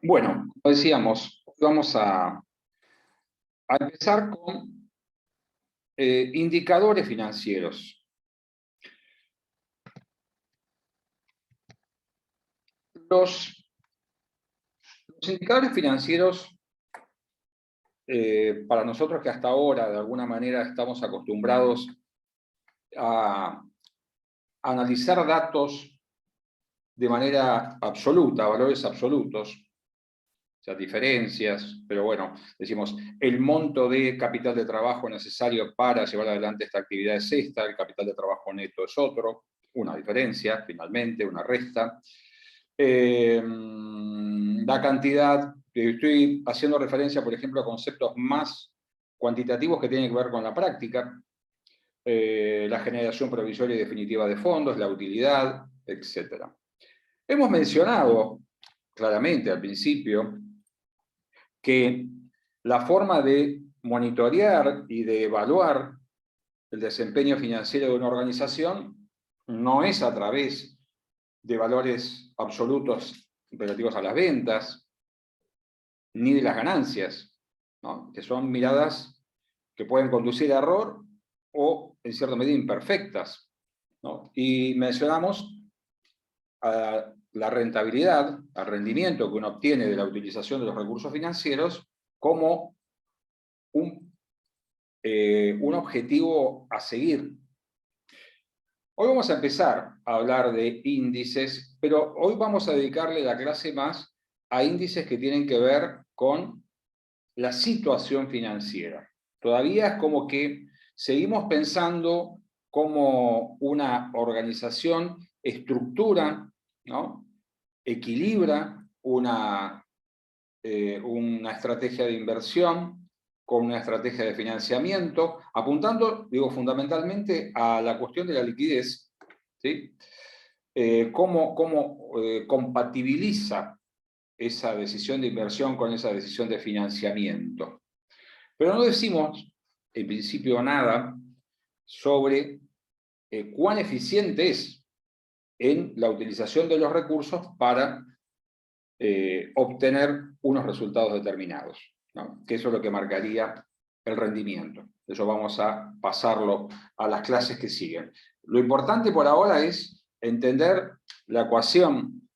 Bueno, como decíamos, vamos a empezar con indicadores financieros. Los indicadores financieros, para nosotros que hasta ahora de alguna manera estamos acostumbrados a analizar datos de manera absoluta, valores absolutos, o sea, diferencias, pero bueno, decimos, el monto de capital de trabajo necesario para llevar adelante esta actividad es esta, el capital de trabajo neto es otro, una diferencia, finalmente, una resta. La cantidad, estoy haciendo referencia, por ejemplo, a conceptos más cuantitativos que tienen que ver con la práctica, la generación provisoria y definitiva de fondos, la utilidad, etc. Hemos mencionado claramente al principio que la forma de monitorear y de evaluar el desempeño financiero de una organización no es a través de valores absolutos relativos a las ventas, ni de las ganancias, ¿no? Que son miradas que pueden conducir a error o, en cierta medida, imperfectas, ¿no? Y mencionamos a la rentabilidad, al rendimiento que uno obtiene de la utilización de los recursos financieros como un objetivo a seguir. Hoy vamos a empezar a hablar de índices, pero hoy vamos a dedicarle la clase más a índices que tienen que ver con la situación financiera. Todavía es como que seguimos pensando cómo una organización estructura, ¿no? Equilibra una estrategia de inversión con una estrategia de financiamiento, apuntando, digo, fundamentalmente a la cuestión de la liquidez, ¿sí? Cómo compatibiliza esa decisión de inversión con esa decisión de financiamiento. Pero no decimos, en principio, nada sobre cuán eficiente es en la utilización de los recursos para obtener unos resultados determinados, ¿no? Que eso es lo que marcaría el rendimiento. Eso vamos a pasarlo a las clases que siguen. Lo importante por ahora es entender la ecuación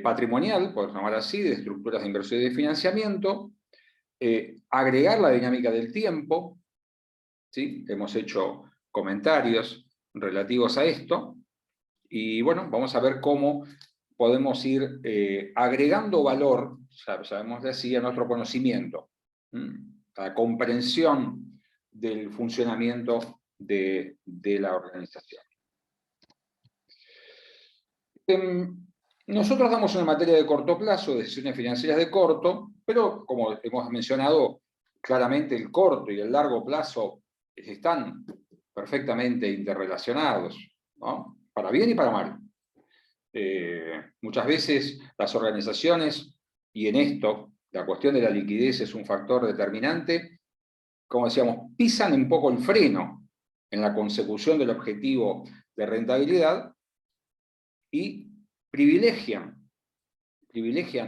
patrimonial, por llamar así, de estructuras de inversión y de financiamiento, agregar la dinámica del tiempo, ¿sí? Hemos hecho comentarios relativos a esto, y bueno, vamos a ver cómo podemos ir agregando valor, sabemos decir, a nuestro conocimiento, a la comprensión del funcionamiento de la organización. Nosotros damos una materia de corto plazo, decisiones financieras de corto, pero como hemos mencionado, claramente el corto y el largo plazo están perfectamente interrelacionados, ¿no? Para bien y para mal. Muchas veces las organizaciones, y en esto la cuestión de la liquidez es un factor determinante, como decíamos, pisan un poco el freno en la consecución del objetivo de rentabilidad y privilegian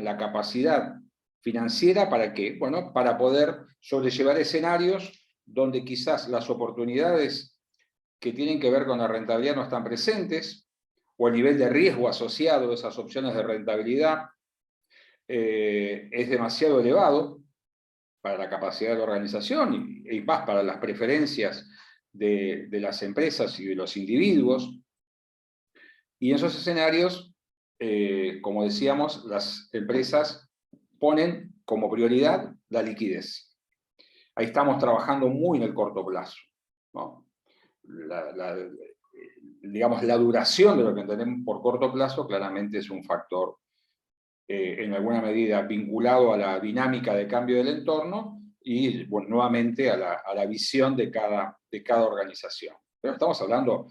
la capacidad financiera para qué? Bueno, para poder sobrellevar escenarios donde quizás las oportunidades que tienen que ver con la rentabilidad no están presentes, o el nivel de riesgo asociado a esas opciones de rentabilidad es demasiado elevado para la capacidad de la organización y más para las preferencias de las empresas y de los individuos. Y en esos escenarios, como decíamos, las empresas ponen como prioridad la liquidez. Ahí estamos trabajando muy en el corto plazo, ¿no? Digamos, la duración de lo que entendemos por corto plazo claramente es un factor en alguna medida vinculado a la dinámica de cambio del entorno y bueno, nuevamente a la visión de cada organización. Pero estamos hablando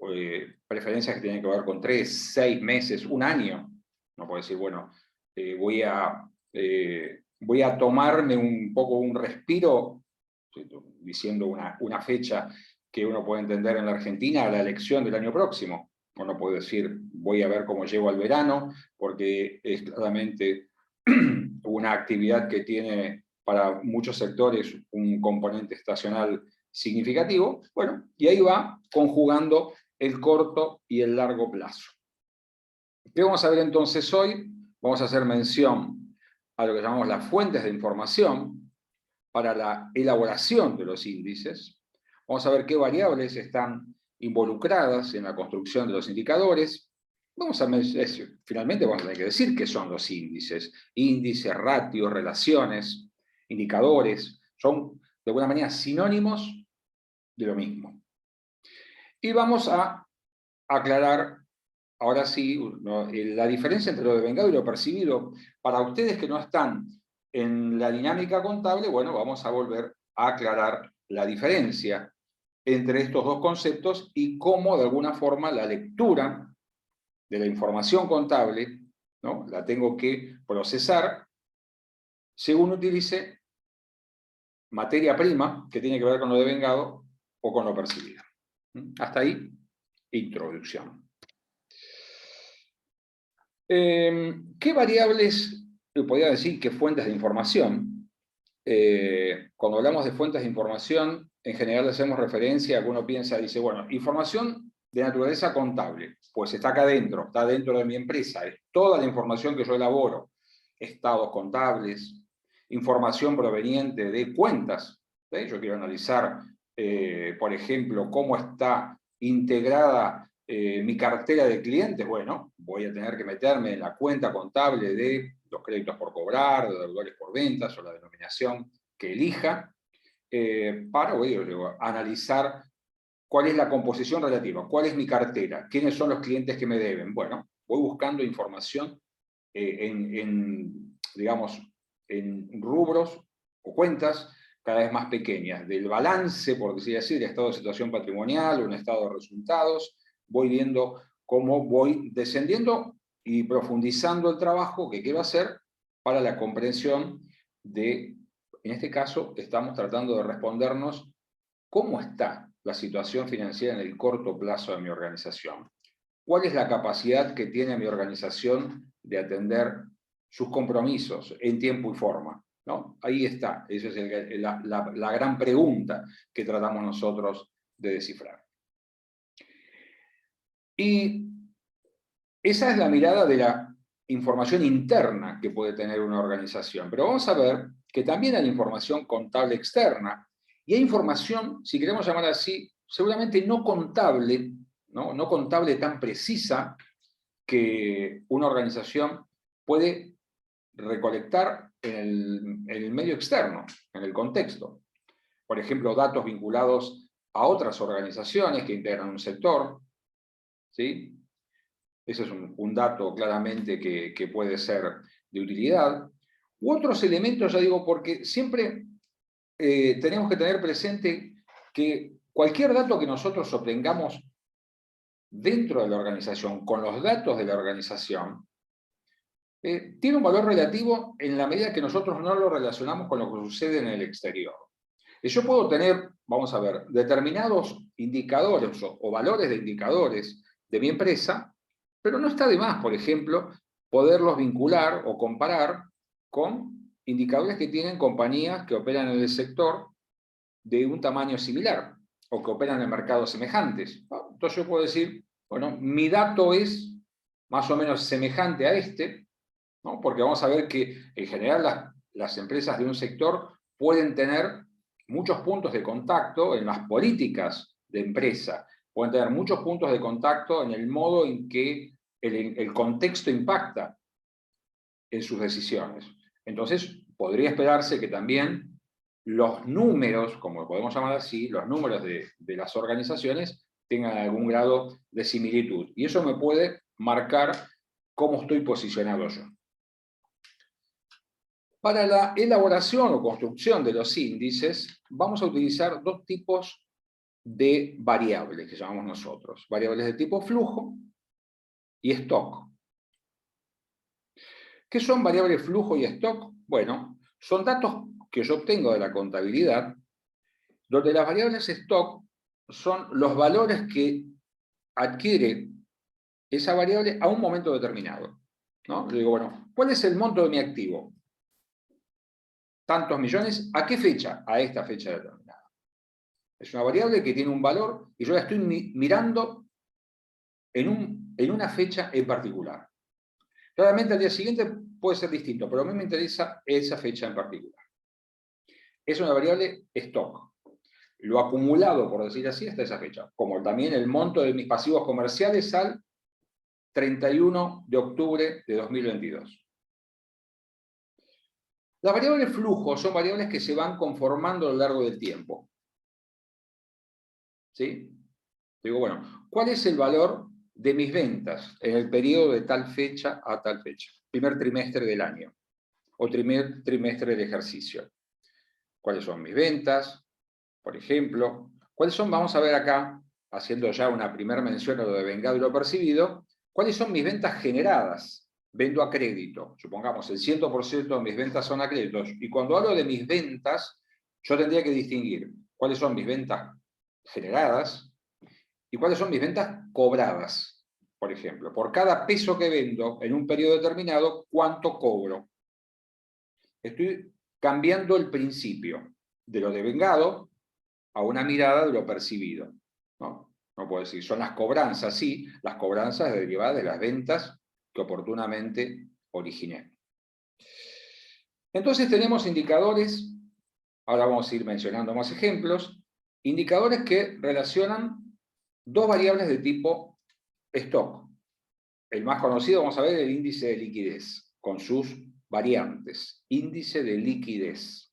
de preferencias que tienen que ver con 3, 6 meses, un año. No puedo decir, bueno, voy a tomarme un poco un respiro, diciendo una fecha que uno puede entender en la Argentina, a la elección del año próximo. Uno puede decir, voy a ver cómo llego al verano, porque es claramente una actividad que tiene para muchos sectores un componente estacional significativo. Bueno, y ahí va conjugando el corto y el largo plazo. ¿Qué vamos a ver entonces hoy? Vamos a hacer mención a lo que llamamos las fuentes de información para la elaboración de los índices. Vamos a ver qué variables están involucradas en la construcción de los indicadores. Finalmente vamos a tener que decir qué son los índices. Índices, ratios, relaciones, indicadores, son de alguna manera sinónimos de lo mismo. Y vamos a aclarar, ahora sí, la diferencia entre lo devengado y lo percibido. Para ustedes que no están en la dinámica contable, bueno, vamos a volver a aclarar la diferencia entre estos dos conceptos y cómo, de alguna forma, la lectura de la información contable, ¿no?, la tengo que procesar según utilice materia prima que tiene que ver con lo devengado o con lo percibido. Hasta ahí, introducción. ¿Qué variables, podría decir que fuentes de información? Cuando hablamos de fuentes de información, en general hacemos referencia a que uno piensa, dice, bueno, información de naturaleza contable, pues está acá adentro, está dentro de mi empresa, es toda la información que yo elaboro, estados contables, información proveniente de cuentas, ¿sí? Yo quiero analizar, por ejemplo, cómo está integrada mi cartera de clientes. Bueno, voy a tener que meterme en la cuenta contable de los créditos por cobrar, de deudores por ventas, o la denominación que elija, para analizar cuál es la composición relativa, cuál es mi cartera, quiénes son los clientes que me deben. Bueno, voy buscando información digamos, en rubros o cuentas cada vez más pequeñas, del balance, por decir así, del estado de situación patrimonial o un estado de resultados. Voy viendo cómo voy descendiendo y profundizando el trabajo que quiero hacer para la comprensión de, en este caso, estamos tratando de respondernos cómo está la situación financiera en el corto plazo de mi organización. ¿Cuál es la capacidad que tiene mi organización de atender sus compromisos en tiempo y forma? ¿No? Ahí está, esa es la gran pregunta que tratamos nosotros de descifrar. Y esa es la mirada de la información interna que puede tener una organización. Pero vamos a ver que también hay información contable externa, y hay información, si queremos llamar así, seguramente no contable, no contable tan precisa, que una organización puede recolectar en el medio externo, en el contexto. Por ejemplo, datos vinculados a otras organizaciones que integran un sector, ¿sí? Ese es un dato claramente que puede ser de utilidad. U otros elementos, ya digo, porque siempre tenemos que tener presente que cualquier dato que nosotros obtengamos dentro de la organización, con los datos de la organización, tiene un valor relativo en la medida que nosotros no lo relacionamos con lo que sucede en el exterior. Y yo puedo tener, vamos a ver, determinados indicadores o valores de indicadores de mi empresa, pero no está de más, por ejemplo, poderlos vincular o comparar con indicadores que tienen compañías que operan en el sector de un tamaño similar o que operan en mercados semejantes. Entonces yo puedo decir, bueno, mi dato es más o menos semejante a este, ¿no? Porque vamos a ver que en general las empresas de un sector pueden tener muchos puntos de contacto en las políticas de empresa, pueden tener muchos puntos de contacto en el modo en que el contexto impacta en sus decisiones. Entonces, podría esperarse que también los números, como lo podemos llamar así, los números de las organizaciones tengan algún grado de similitud. Y eso me puede marcar cómo estoy posicionado yo. Para la elaboración o construcción de los índices, vamos a utilizar dos tipos de variables que llamamos nosotros. Variables de tipo flujo y stock. ¿Qué son variables flujo y stock? Bueno, son datos que yo obtengo de la contabilidad, donde las variables stock son los valores que adquiere esa variable a un momento determinado, ¿no? Le digo, bueno, ¿cuál es el monto de mi activo? Tantos millones, ¿a qué fecha? A esta fecha determinada. Es una variable que tiene un valor y yo la estoy mirando en una fecha en particular. Claramente al día siguiente puede ser distinto, pero a mí me interesa esa fecha en particular. Es una variable stock. Lo acumulado, por decir así, hasta esa fecha. Como también el monto de mis pasivos comerciales al 31 de octubre de 2022. Las variables flujo son variables que se van conformando a lo largo del tiempo. ¿Sí? Digo, bueno, ¿cuál es el valor de mis ventas en el periodo de tal fecha a tal fecha? Primer trimestre del año o primer trimestre del ejercicio. ¿Cuáles son mis ventas? Por ejemplo, ¿cuáles son? Vamos a ver acá, haciendo ya una primera mención a lo de vengado y lo percibido, ¿cuáles son mis ventas generadas? Vendo a crédito. Supongamos, el 100% de mis ventas son a créditos. Y cuando hablo de mis ventas, yo tendría que distinguir cuáles son mis ventas generadas y cuáles son mis ventas cobradas. Por ejemplo, por cada peso que vendo en un periodo determinado, ¿cuánto cobro? Estoy cambiando el principio de lo devengado a una mirada de lo percibido. No puedo decir, son las cobranzas, sí, las cobranzas derivadas de las ventas que oportunamente originé. Entonces tenemos indicadores, ahora vamos a ir mencionando más ejemplos, indicadores que relacionan dos variables de tipo stock. El más conocido, vamos a ver, el índice de liquidez, con sus variantes. Índice de liquidez.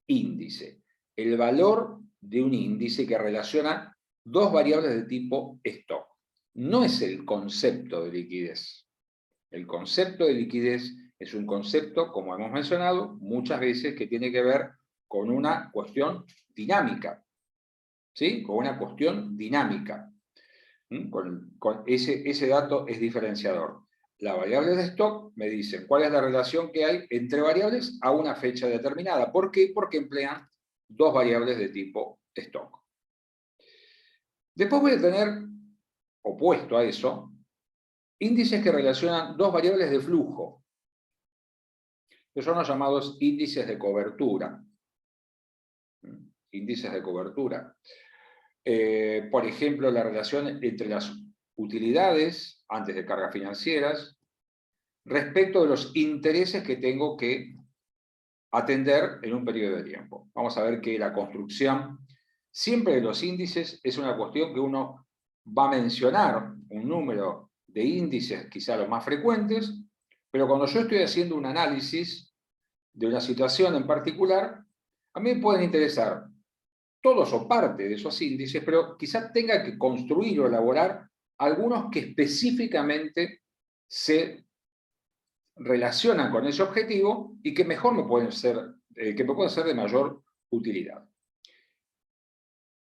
Índice. El valor de un índice que relaciona dos variables de tipo stock. No es el concepto de liquidez. El concepto de liquidez es un concepto, como hemos mencionado, muchas veces que tiene que ver con una cuestión dinámica. ¿Sí? Con una cuestión dinámica. Con ese dato es diferenciador. Las variables de stock me dicen cuál es la relación que hay entre variables a una fecha determinada. ¿Por qué? Porque emplean dos variables de tipo stock. Después voy a tener, opuesto a eso, índices que relacionan dos variables de flujo, que son los llamados índices de cobertura. Índices de cobertura. Por ejemplo, la relación entre las utilidades, antes de cargas financieras, respecto de los intereses que tengo que atender en un periodo de tiempo. Vamos a ver que la construcción siempre de los índices es una cuestión que uno va a mencionar un número de índices, quizá los más frecuentes, pero cuando yo estoy haciendo un análisis de una situación en particular, a mí me pueden interesar todos o parte de esos índices, pero quizás tenga que construir o elaborar algunos que específicamente se relacionan con ese objetivo y que mejor me pueden ser, de mayor utilidad.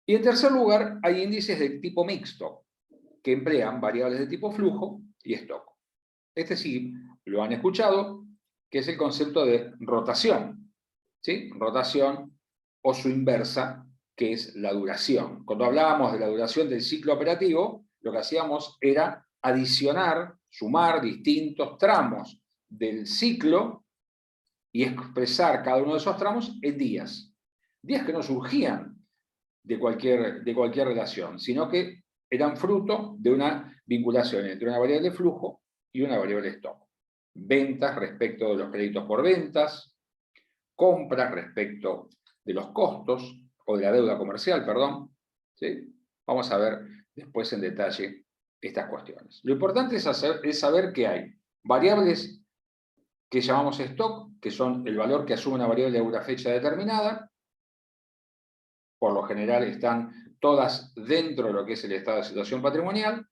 Y en tercer lugar, hay índices de tipo mixto, que emplean variables de tipo flujo y stock. Este sí, lo han escuchado, que es el concepto de rotación. ¿Sí? Rotación o su inversa, que es la duración. Cuando hablábamos de la duración del ciclo operativo, lo que hacíamos era adicionar, sumar distintos tramos del ciclo y expresar cada uno de esos tramos en días. Días que no surgían de cualquier relación, sino que eran fruto de una vinculación entre una variable de flujo y una variable de stock. Ventas respecto de los créditos por ventas, compras respecto de los costos, o de la deuda comercial, perdón. ¿Sí? Vamos a ver después en detalle estas cuestiones. Lo importante es saber que hay variables que llamamos stock, que son el valor que asume una variable a una fecha determinada. Por lo general están todas dentro de lo que es el estado de situación patrimonial.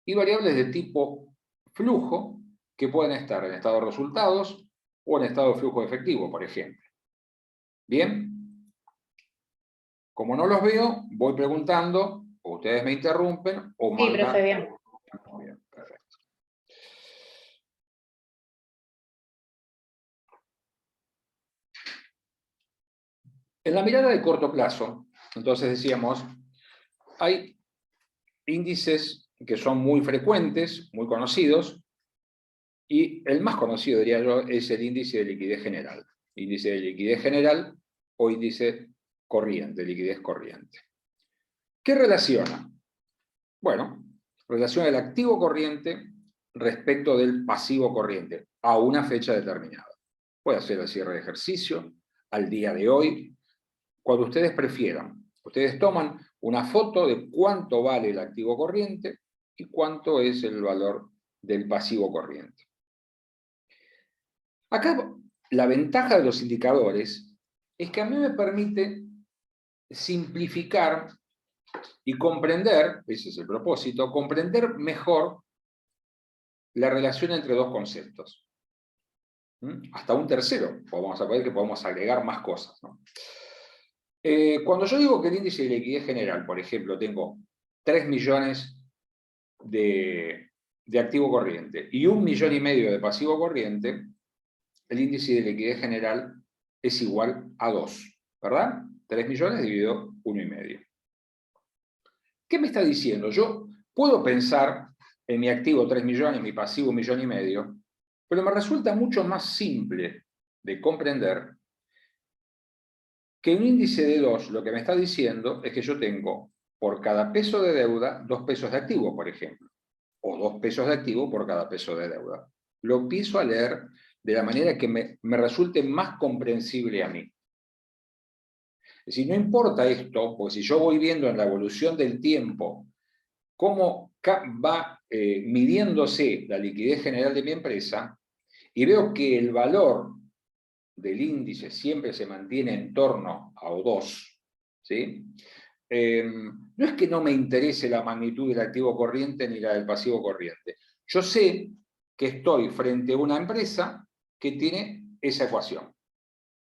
Y variables de tipo flujo, que pueden estar en estado de resultados o en estado de flujo efectivo, por ejemplo. ¿Bien? Como no los veo, voy preguntando, o ustedes me interrumpen, o sí, profe, bien. Bien, perfecto. En la mirada de corto plazo, entonces decíamos, hay índices que son muy frecuentes, muy conocidos, y el más conocido, diría yo, es el índice de liquidez general. Índice de liquidez general o índice corriente, liquidez corriente. ¿Qué relaciona? Bueno, relaciona el activo corriente respecto del pasivo corriente a una fecha determinada. Puede ser al cierre de ejercicio, al día de hoy, cuando ustedes prefieran. Ustedes toman una foto de cuánto vale el activo corriente y cuánto es el valor del pasivo corriente. Acá la ventaja de los indicadores es que a mí me permite simplificar y comprender, ese es el propósito, comprender mejor la relación entre dos conceptos. Hasta un tercero, vamos a ver que podemos agregar más cosas, ¿no? Cuando yo digo que el índice de liquidez general, por ejemplo, tengo 3 millones de activo corriente y 1,5 millones de pasivo corriente, el índice de liquidez general es igual a 2, ¿verdad? 3 millones dividido 1,5. ¿Qué me está diciendo? Yo puedo pensar en mi activo 3 millones, mi pasivo 1,5 millones, pero me resulta mucho más simple de comprender que un índice de 2 lo que me está diciendo es que yo tengo por cada peso de deuda 2 pesos de activo, por ejemplo, o 2 pesos de activo por cada peso de deuda. Lo empiezo a leer de la manera que me resulte más comprensible a mí. Es decir, no importa esto, porque si yo voy viendo en la evolución del tiempo cómo va midiéndose la liquidez general de mi empresa, y veo que el valor del índice siempre se mantiene en torno a 2, ¿sí? No es que no me interese la magnitud del activo corriente ni la del pasivo corriente. Yo sé que estoy frente a una empresa que tiene esa ecuación.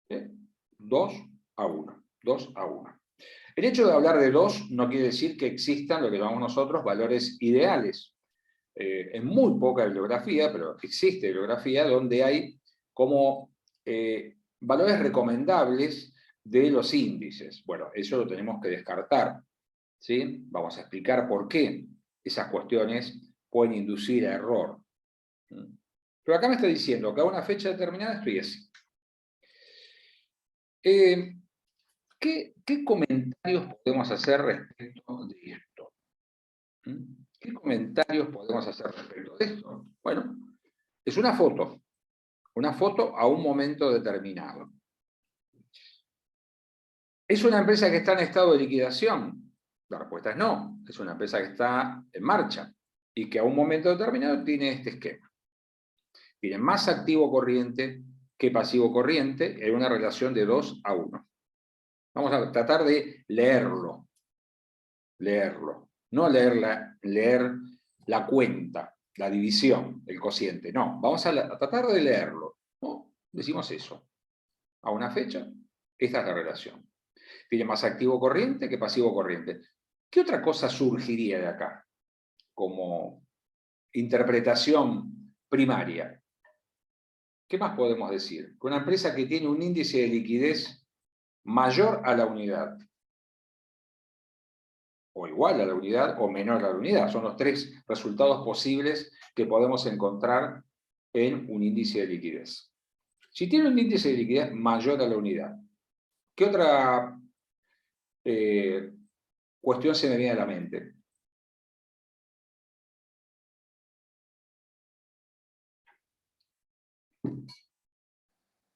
2:1. 2:1. El hecho de hablar de 2 no quiere decir que existan lo que llamamos nosotros valores ideales. En muy poca bibliografía, pero existe bibliografía donde hay como valores recomendables de los índices. Bueno, eso lo tenemos que descartar, ¿sí? Vamos a explicar por qué esas cuestiones pueden inducir a error. Pero acá me está diciendo que a una fecha determinada estoy así. ¿Qué comentarios podemos hacer respecto de esto? ¿Qué comentarios podemos hacer respecto de esto? Bueno, es una foto a un momento determinado. ¿Es una empresa que está en estado de liquidación? La respuesta es no, es una empresa que está en marcha y que a un momento determinado tiene este esquema. Tiene más activo corriente que pasivo corriente en una relación de 2:1. Vamos a tratar de leerlo. No leer la cuenta, la división, el cociente. No, vamos a tratar de leerlo, ¿no? Decimos eso. A una fecha, esta es la relación. Tiene más activo corriente que pasivo corriente. ¿Qué otra cosa surgiría de acá como interpretación primaria? ¿Qué más podemos decir? Que una empresa que tiene un índice de liquidez mayor a la unidad, o igual a la unidad, o menor a la unidad. Son los 3 resultados posibles que podemos encontrar en un índice de liquidez. Si tiene un índice de liquidez mayor a la unidad, ¿qué otra cuestión se me viene a la mente?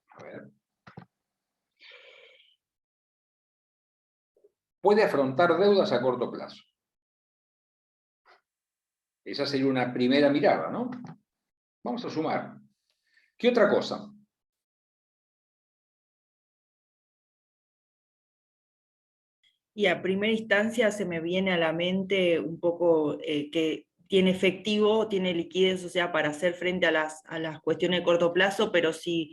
A ver. Puede afrontar deudas a corto plazo. Esa sería una primera mirada, ¿no? Vamos a sumar. ¿Qué otra cosa? Y a primera instancia se me viene a la mente un poco que tiene efectivo, tiene liquidez, o sea, para hacer frente a las cuestiones de corto plazo, pero si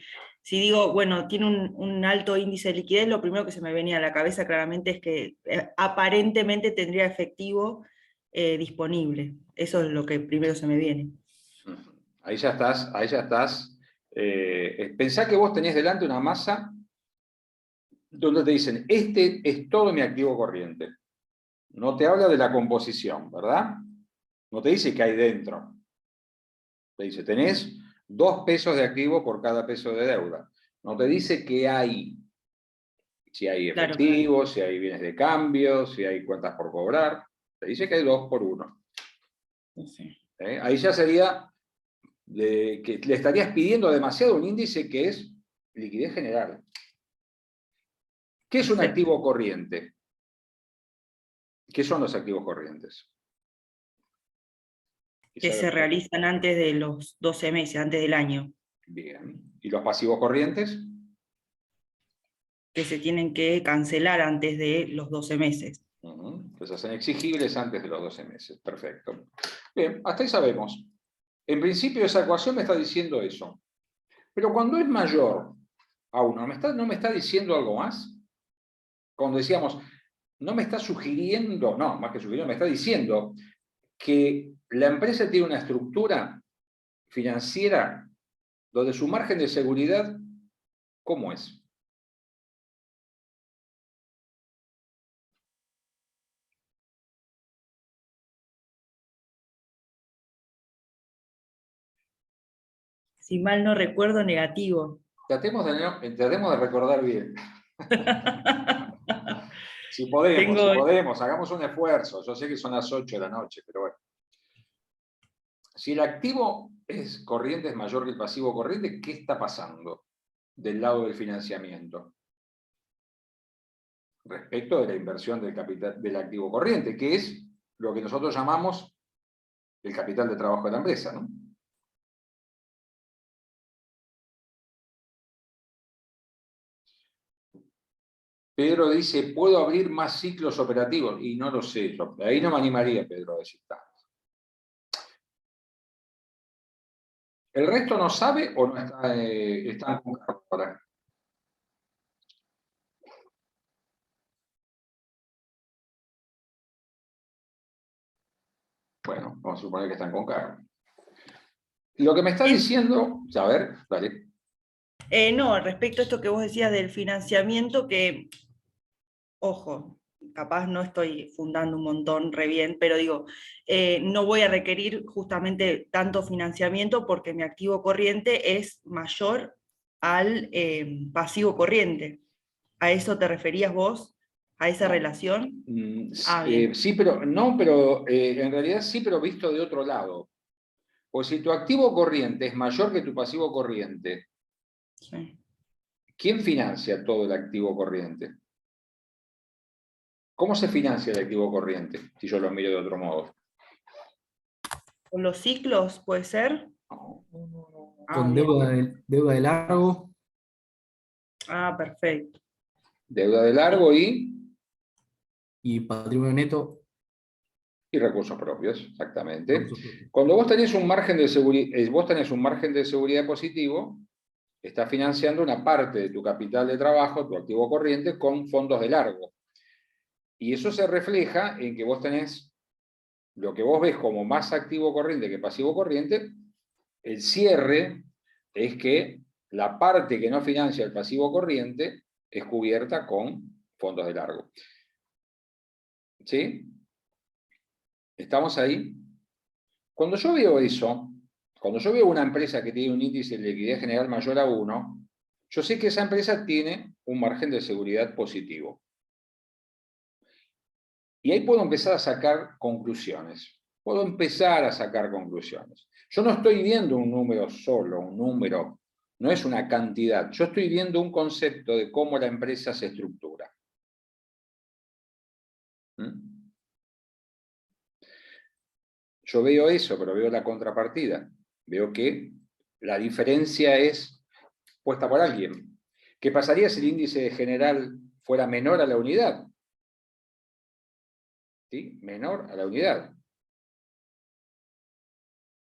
digo, bueno, tiene un alto índice de liquidez, lo primero que se me venía a la cabeza claramente es que aparentemente tendría efectivo disponible. Eso es lo que primero se me viene. Ahí ya estás. Pensá que vos tenés delante una masa donde te dicen, este es todo mi activo corriente. No te habla de la composición, ¿verdad? No te dice qué hay dentro. Te dice, tenés 2 pesos de activo por cada peso de deuda. No te dice qué hay. Si hay Claro, efectivo, si hay bienes de cambio, si hay cuentas por cobrar. Te dice que hay 2 por 1. sí. Ahí ya sería que le estarías pidiendo demasiado un índice que es liquidez general. ¿Qué es un Perfecto. activo corriente? ¿Qué son los activos corrientes? Que se realizan antes de los 12 meses, antes del año. Bien. ¿Y los pasivos corrientes? Que se tienen que cancelar antes de los 12 meses. Pues hacen exigibles antes de los 12 meses. Perfecto. Bien, hasta ahí sabemos. En principio esa ecuación me está diciendo eso. Pero cuando es mayor a 1, ¿no me está diciendo algo más? Cuando decíamos, no me está sugiriendo, no, más que sugiriendo, me está diciendo que la empresa tiene una estructura financiera donde su margen de seguridad, ¿cómo es? Si mal no recuerdo, negativo. Tratemos de recordar bien. Si Tengo, podemos, hagamos un esfuerzo. Yo sé que son las 8 de la noche, pero bueno. Si el activo es corriente, es mayor que el pasivo corriente, ¿qué está pasando del lado del financiamiento? Respecto de la inversión del capital, del activo corriente, que es lo que nosotros llamamos el capital de trabajo de la empresa, ¿no? Pedro dice, ¿puedo abrir más ciclos operativos? Y no lo sé, ahí no me animaría, Pedro, a decir tanto. ¿El resto no sabe o no están con cargo ahora? Bueno, vamos a suponer que están con cargo. Lo que me está diciendo, a ver, dale. no, respecto a esto que vos decías del financiamiento, que, ojo, capaz no estoy fundando un montón re bien, pero digo, no voy a requerir justamente tanto financiamiento porque mi activo corriente es mayor al pasivo corriente. ¿A eso te referías vos? ¿A esa No. relación? Ah, bien. Sí, pero no, pero en realidad sí, pero visto de otro lado. Pues si tu activo corriente es mayor que tu pasivo corriente, Sí. ¿quién financia todo el activo corriente? ¿Cómo se financia el activo corriente? Si yo lo miro de otro modo. ¿Con los ciclos puede ser? No. Ah, Con bien. deuda de largo Ah, perfecto. Deuda de largo y patrimonio neto. y recursos propios, exactamente. Recursos propios. Cuando vos tenés un margen de seguridad positivo, estás financiando una parte de tu capital de trabajo, tu activo corriente, con fondos de largo. Y eso se refleja en que vos tenés lo que vos ves como más activo corriente que pasivo corriente. El cierre es que la parte que no financia el pasivo corriente es cubierta con fondos de largo. ¿Sí? ¿Estamos ahí? Cuando yo veo eso, cuando yo veo una empresa que tiene un índice de liquidez general mayor a 1, yo sé que esa empresa tiene un margen de seguridad positivo. Y ahí puedo empezar a sacar conclusiones. Puedo empezar a sacar conclusiones. Yo no estoy viendo un número solo, un número, no es una cantidad. Yo estoy viendo un concepto de cómo la empresa se estructura. ¿Mm? Yo veo eso, pero veo la contrapartida. Veo que la diferencia es puesta por alguien. ¿Qué pasaría si el índice general fuera menor a la unidad? ¿Sí? Menor a la unidad.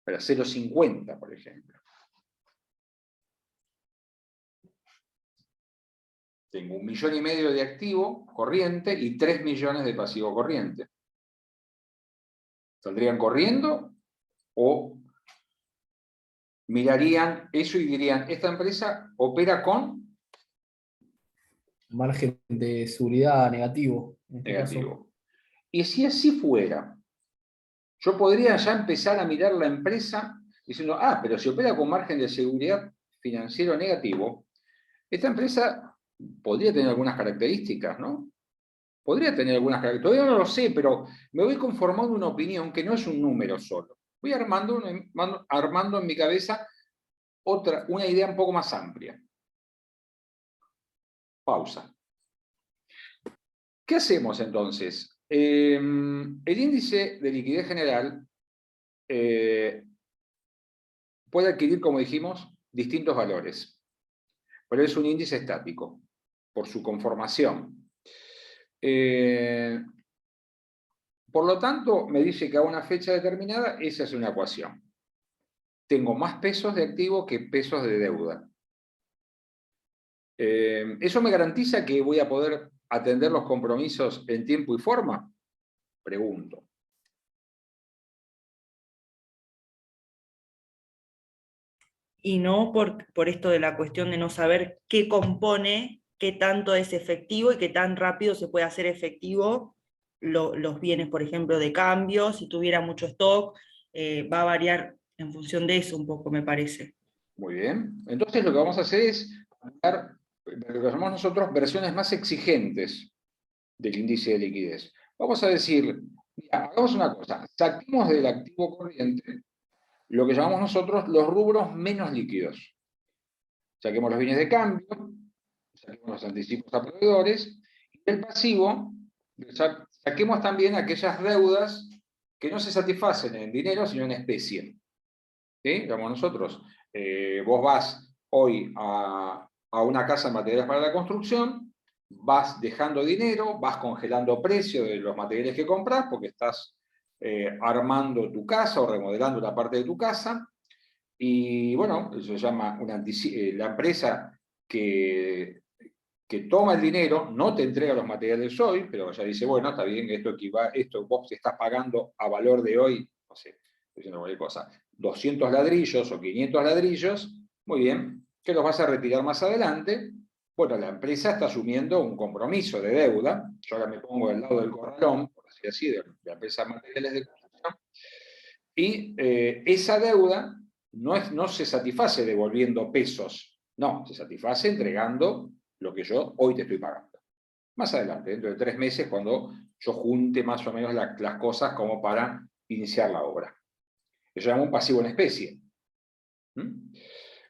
Para 0,50, por ejemplo. Tengo 1,5 millones de activo corriente y 3 millones de pasivo corriente. ¿Saldrían corriendo o mirarían eso y dirían, esta empresa opera con Margen de seguridad negativo, en este caso. negativo? Y si así fuera, yo podría ya empezar a mirar la empresa diciendo, pero si opera con margen de seguridad financiero negativo, esta empresa podría tener algunas características, ¿no? Podría tener algunas características, todavía no lo sé, pero me voy conformando una opinión que no es un número solo. Voy armando en mi cabeza una idea un poco más amplia. Pausa. ¿Qué hacemos entonces? El índice de liquidez general puede adquirir, como dijimos, distintos valores, pero es un índice estático, por su conformación. Por lo tanto, me dice que a una fecha determinada, esa es una ecuación. Tengo más pesos de activo que pesos de deuda. ¿Eso me garantiza que voy a poder atender los compromisos en tiempo y forma? Pregunto. Y no por esto de la cuestión de no saber qué compone, qué tanto es efectivo y qué tan rápido se puede hacer efectivo los bienes, por ejemplo, de cambio. Si tuviera mucho stock, va a variar en función de eso un poco, me parece. Muy bien. Entonces lo que vamos a hacer es dar lo que llamamos nosotros versiones más exigentes del índice de liquidez. Vamos a decir, mira, hagamos una cosa, saquemos del activo corriente lo que llamamos nosotros los rubros menos líquidos. Saquemos los bienes de cambio, saquemos los anticipos a proveedores, y del pasivo, saquemos también aquellas deudas que no se satisfacen en dinero, sino en especie. ¿Sí? Digamos nosotros, vos vas hoy a una casa de materiales para la construcción, vas dejando dinero, vas congelando precios de los materiales que compras, porque estás armando tu casa o remodelando una parte de tu casa, y bueno, eso se llama la empresa que toma el dinero, no te entrega los materiales hoy, pero ya dice, bueno, está bien, esto vos te estás pagando a valor de hoy, no sé, estoy diciendo cualquier cosa, 200 ladrillos o 500 ladrillos, muy bien, que los vas a retirar más adelante. Bueno, la empresa está asumiendo un compromiso de deuda, yo ahora me pongo del lado del corralón, por así decirlo, de la empresa de materiales de construcción, y esa deuda no se satisface devolviendo pesos, no, se satisface entregando lo que yo hoy te estoy pagando. Más adelante, dentro de 3 meses, cuando yo junte más o menos las cosas como para iniciar la obra. Eso se llama un pasivo en especie.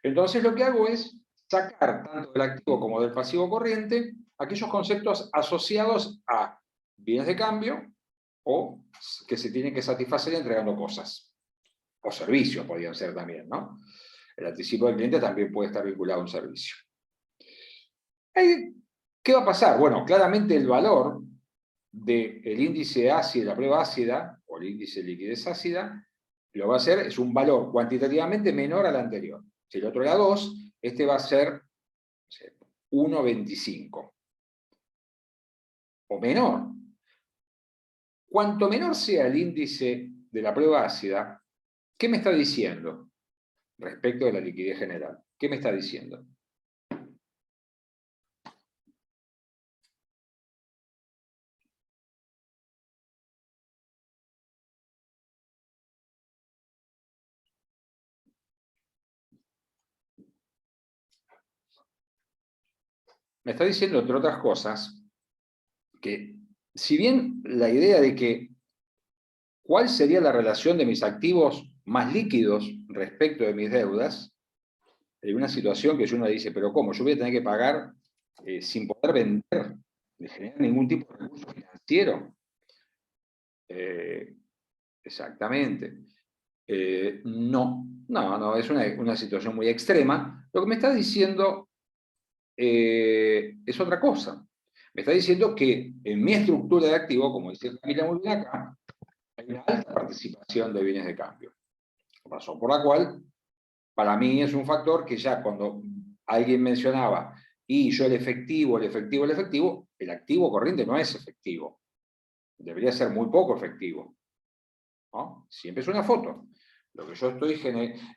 Entonces lo que hago es sacar tanto del activo como del pasivo corriente aquellos conceptos asociados a bienes de cambio o que se tienen que satisfacer entregando cosas. O servicios podrían ser también, ¿no? El anticipo del cliente también puede estar vinculado a un servicio. ¿Qué va a pasar? Bueno, claramente el valor del índice ácido, la prueba ácida, o el índice de liquidez ácida, lo va a hacer, es un valor cuantitativamente menor al anterior. Si el otro era 2, este va a ser 1,25. O menor. Cuanto menor sea el índice de la prueba ácida, ¿qué me está diciendo respecto de la liquidez general? ¿Qué me está diciendo? Me está diciendo, entre otras cosas, que si bien la idea de que cuál sería la relación de mis activos más líquidos respecto de mis deudas, en una situación que uno dice, pero ¿cómo? Yo voy a tener que pagar sin poder vender, ni generar ningún tipo de recurso financiero. Exactamente. No, es una situación muy extrema. Lo que me está diciendo es otra cosa. Me está diciendo que en mi estructura de activo, como dice Camila muy bien acá, hay una alta participación de bienes de cambio. Razón por la cual, para mí es un factor que ya cuando alguien mencionaba, y yo el efectivo, el activo corriente no es efectivo. Debería ser muy poco efectivo, ¿no? Siempre es una foto. Lo que yo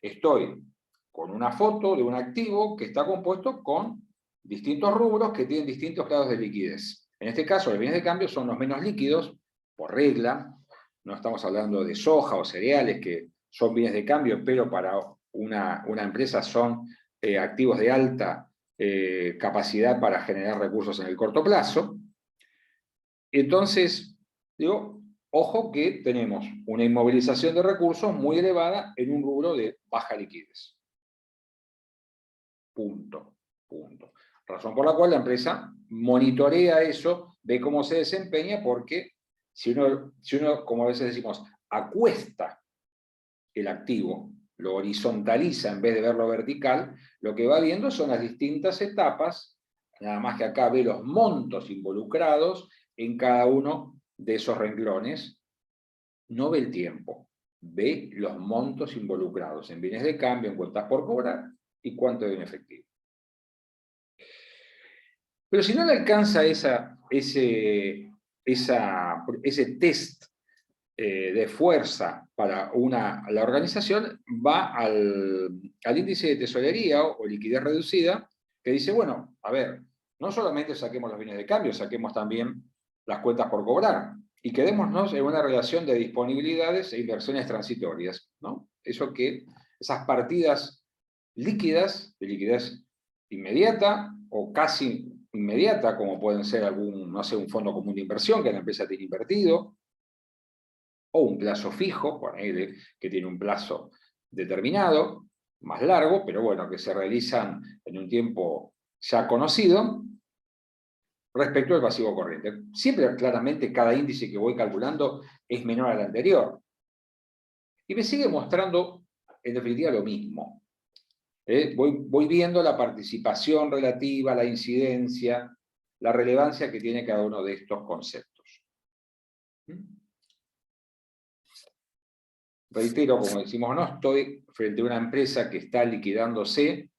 estoy con una foto de un activo que está compuesto con distintos rubros que tienen distintos grados de liquidez. En este caso, los bienes de cambio son los menos líquidos, por regla, no estamos hablando de soja o cereales, que son bienes de cambio, pero para una empresa son activos de alta capacidad para generar recursos en el corto plazo. Entonces, digo, ojo que tenemos una inmovilización de recursos muy elevada en un rubro de baja liquidez. Punto. Razón por la cual la empresa monitorea eso, ve cómo se desempeña, porque si uno, como a veces decimos, acuesta el activo, lo horizontaliza en vez de verlo vertical, lo que va viendo son las distintas etapas, nada más que acá ve los montos involucrados en cada uno de esos renglones, no ve el tiempo, ve los montos involucrados en bienes de cambio, en cuentas por cobrar y cuánto hay en efectivo. Pero si no le alcanza ese test de fuerza para la organización, va al índice de tesorería o liquidez reducida, que dice, bueno, a ver, no solamente saquemos los bienes de cambio, saquemos también las cuentas por cobrar, y quedémonos en una relación de disponibilidades e inversiones transitorias, ¿no? Esas partidas líquidas, de liquidez inmediata o casi inmediata, como pueden ser un fondo común de inversión que la empresa tiene invertido, o un plazo fijo, ponele, que tiene un plazo determinado, más largo, pero bueno, que se realizan en un tiempo ya conocido, respecto al pasivo corriente. Siempre, claramente, cada índice que voy calculando es menor al anterior. Y me sigue mostrando, en definitiva, lo mismo. Voy viendo la participación relativa, la incidencia, la relevancia que tiene cada uno de estos conceptos. Reitero, como decimos, no estoy frente a una empresa que está liquidándose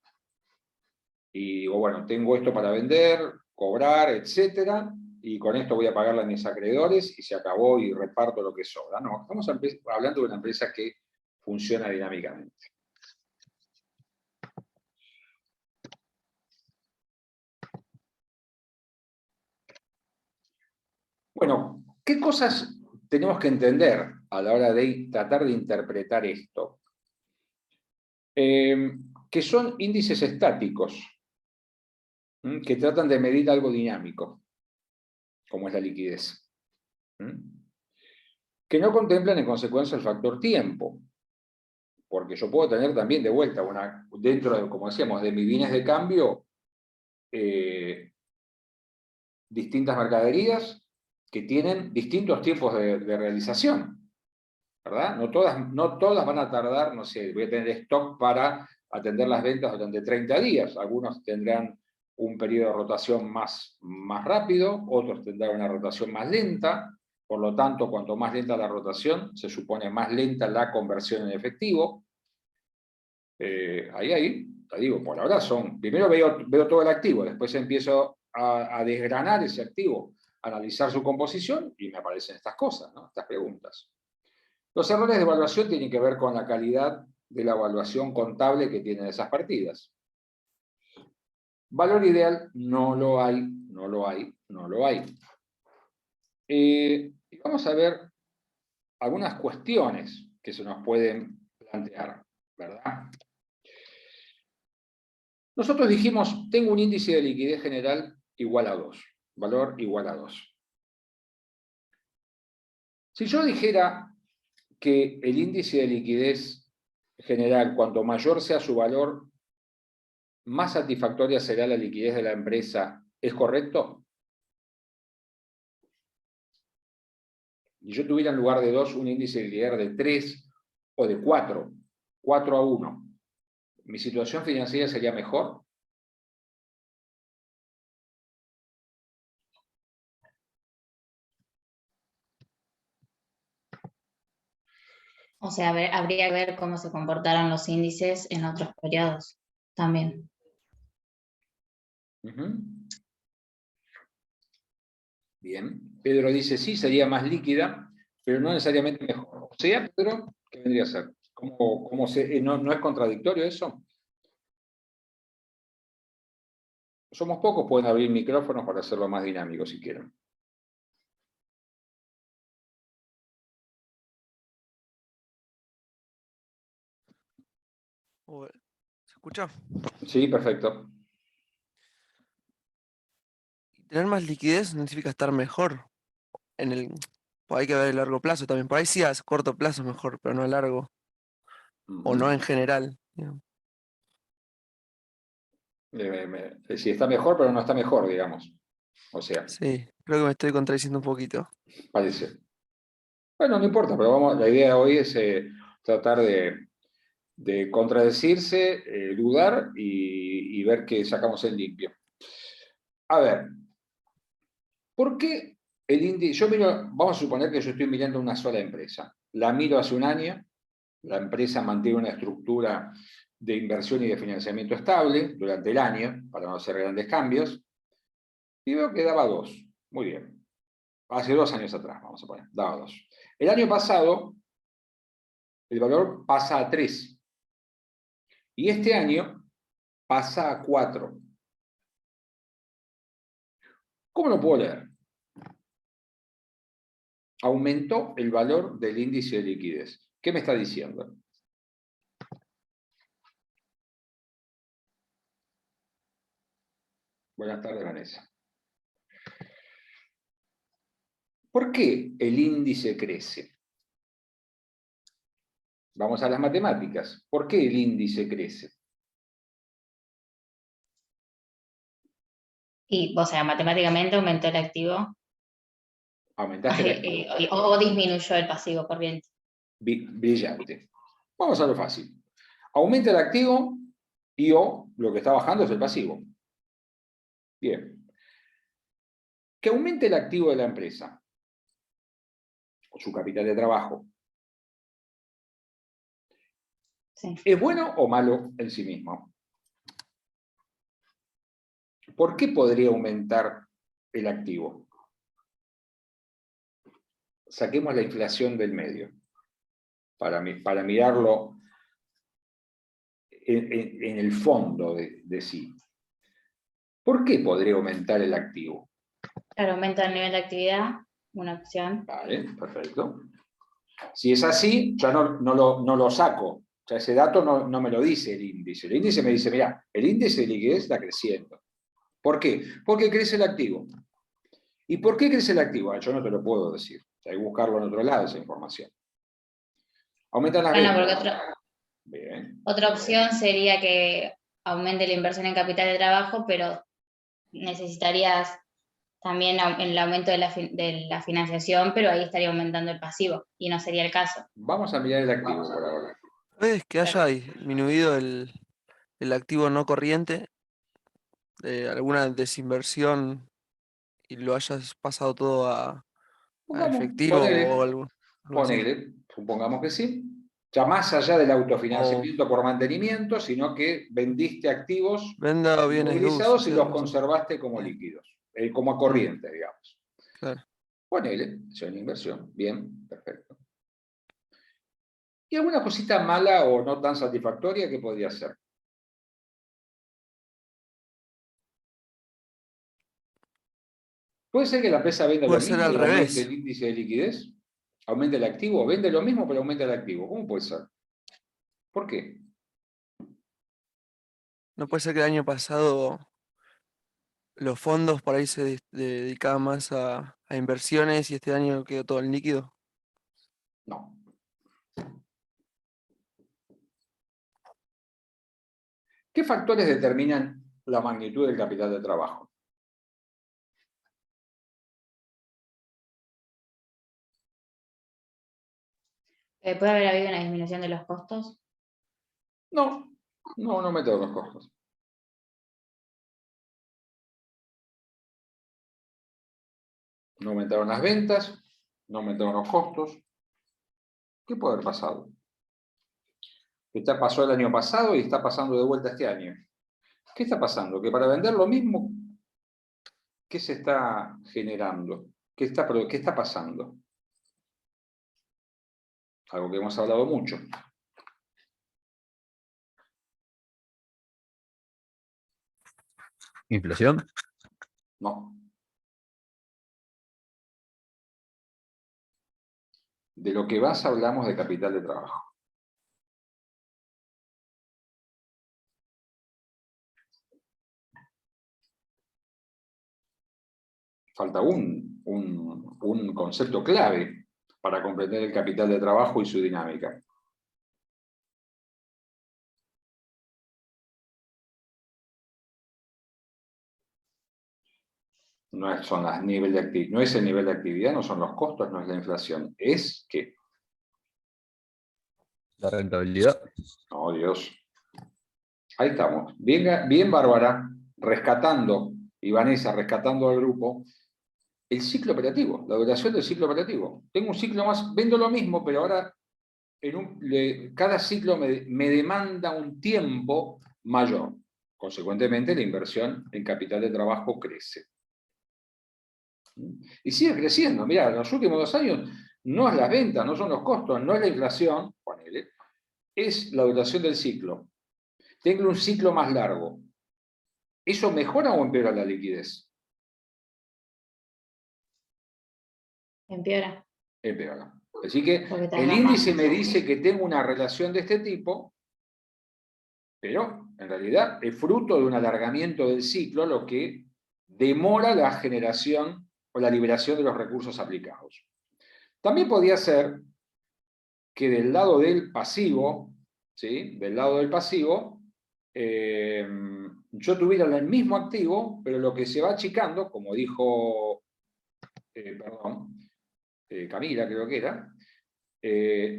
y digo, bueno, tengo esto para vender, cobrar, etcétera, y con esto voy a pagarle a mis acreedores y se acabó y reparto lo que sobra. No, estamos hablando de una empresa que funciona dinámicamente. Bueno, ¿qué cosas tenemos que entender a la hora de tratar de interpretar esto? Que son índices estáticos, que tratan de medir algo dinámico, como es la liquidez. Que no contemplan en consecuencia el factor tiempo, porque yo puedo tener también de vuelta, dentro de, como decíamos, de mis bienes de cambio, distintas mercaderías que tienen distintos tiempos de realización, ¿verdad? No todas van a tardar, no sé, voy a tener stock para atender las ventas durante 30 días, algunos tendrán un periodo de rotación más rápido, otros tendrán una rotación más lenta, por lo tanto, cuanto más lenta la rotación, se supone más lenta la conversión en efectivo. Ahí, te digo, por ahora primero veo todo el activo, después empiezo a desgranar ese activo, analizar su composición, y me aparecen estas cosas, ¿no? Estas preguntas. Los errores de evaluación tienen que ver con la calidad de la evaluación contable que tienen esas partidas. Valor ideal, no lo hay. Y vamos a ver algunas cuestiones que se nos pueden plantear, ¿verdad? Nosotros dijimos, tengo un índice de liquidez general igual a 2, valor igual a 2. Si yo dijera que el índice de liquidez general, cuanto mayor sea su valor, más satisfactoria será la liquidez de la empresa, ¿es correcto? Y yo tuviera en lugar de 2 un índice de liquidez de 3 o de 4, 4-1, ¿mi situación financiera sería mejor? O sea, habría que ver cómo se comportaron los índices en otros periodos también. Bien. Pedro dice, sí, sería más líquida, pero no necesariamente mejor. O sea, Pedro, ¿qué vendría a ser? ¿No es contradictorio eso? Somos pocos, pueden abrir micrófonos para hacerlo más dinámico si quieren. ¿Se escucha? Sí, perfecto. Tener más liquidez no significa estar mejor. Pues hay que ver el largo plazo también. Por ahí sí a corto plazo es mejor, pero no a largo. O no en general. Digamos. Si está mejor, pero no está mejor, digamos. O sea, Sí, creo que me estoy contradiciendo un poquito. parece. Bueno, no importa, pero vamos, la idea hoy es tratar de contradecirse, dudar y ver qué sacamos en limpio. A ver, ¿por qué el índice? Yo miro, vamos a suponer que yo estoy mirando una sola empresa. La miro hace un año, la empresa mantiene una estructura de inversión y de financiamiento estable durante el año, para no hacer grandes cambios, y veo que daba 2. Muy bien. Hace 2 años atrás, vamos a poner, daba 2. El año pasado, el valor pasa a 3. Y este año pasa a 4. ¿Cómo lo puedo leer? Aumentó el valor del índice de liquidez. ¿Qué me está diciendo? Buenas tardes, Vanessa. ¿Por qué el índice crece? Vamos a las matemáticas. ¿Por qué el índice crece? Y, o sea, matemáticamente aumentó el activo Aumentaste el activo. o disminuyó el pasivo corriente. Brillante. Vamos a lo fácil. Aumenta el activo y lo que está bajando es el pasivo. Bien. Que aumente el activo de la empresa, o su capital de trabajo, Sí. ¿es bueno o malo en sí mismo? ¿Por qué podría aumentar el activo? Saquemos la inflación del medio, para mirarlo en el fondo de sí. ¿Por qué podría aumentar el activo? Claro, aumenta el nivel de actividad, una opción. Vale, perfecto. Si es así, ya no lo saco. O sea, ese dato no me lo dice el índice. El índice me dice, mira, el índice de liquidez está creciendo. ¿Por qué? Porque crece el activo. ¿Y por qué crece el activo? Yo no te lo puedo decir. Hay que buscarlo en otro lado, esa información. Aumentan las Bueno, ventas. porque Bien. otra opción sería que aumente la inversión en capital de trabajo, pero necesitarías también el aumento de la financiación, pero ahí estaría aumentando el pasivo, y no sería el caso. Vamos a mirar el activo por ahora. ¿Puedes que haya disminuido el activo no corriente, alguna desinversión y lo hayas pasado todo a efectivo o algo así? Supongamos que sí. Ya más allá del O autofinanciamiento por mantenimiento, sino que vendiste activos venda bienes de uso, movilizados y sí, los algo así. conservaste como Bien, líquidos, como corriente, digamos. claro. Ponele, es una inversión. Bien, perfecto. ¿Y alguna cosita mala o no tan satisfactoria que podría ser? ¿Puede ser que la empresa venda lo Puede ser mismo al y aumente revés. el índice de liquidez? ¿Aumente el activo? ¿Vende lo mismo pero aumenta el activo? ¿Cómo puede ser? ¿Por qué? No puede ser que el año pasado los fondos por ahí se dedicaban más a inversiones y este año quedó todo en líquido. No. ¿Qué factores determinan la magnitud del capital de trabajo? ¿Puede haber habido una disminución de los costos? No aumentaron los costos. No aumentaron las ventas, no aumentaron los costos. ¿Qué puede haber pasado? Pasó el año pasado y está pasando de vuelta este año. ¿Qué está pasando? Que para vender lo mismo, ¿qué se está generando? ¿Qué está pasando? Algo que hemos hablado mucho. ¿Inflación? No. De lo que más hablamos de capital de trabajo. falta un concepto clave para comprender el capital de trabajo y su dinámica. No es el nivel de actividad, no son los costos, no es la inflación. Es que... La rentabilidad. Oh, Dios. Ahí estamos. Bien, Bárbara, rescatando, y Vanessa rescatando al grupo, el ciclo operativo, la duración del ciclo operativo. Tengo un ciclo más, vendo lo mismo, pero ahora cada ciclo me demanda un tiempo mayor. Consecuentemente, la inversión en capital de trabajo crece. Y sigue creciendo. Mirá, en los últimos 2 años no es las ventas, no son los costos, no es la inflación, ponele, es la duración del ciclo. Tengo un ciclo más largo. ¿Eso mejora o empeora la liquidez? Empeora. Empeora. Así que Porque el tarda índice más. me dice que tengo una relación de este tipo, pero en realidad es fruto de un alargamiento del ciclo, lo que demora la generación o la liberación de los recursos aplicados. También podría ser que del lado del pasivo, ¿sí? Del lado del pasivo, yo tuviera el mismo activo, pero lo que se va achicando, como dijo, Camila creo que era,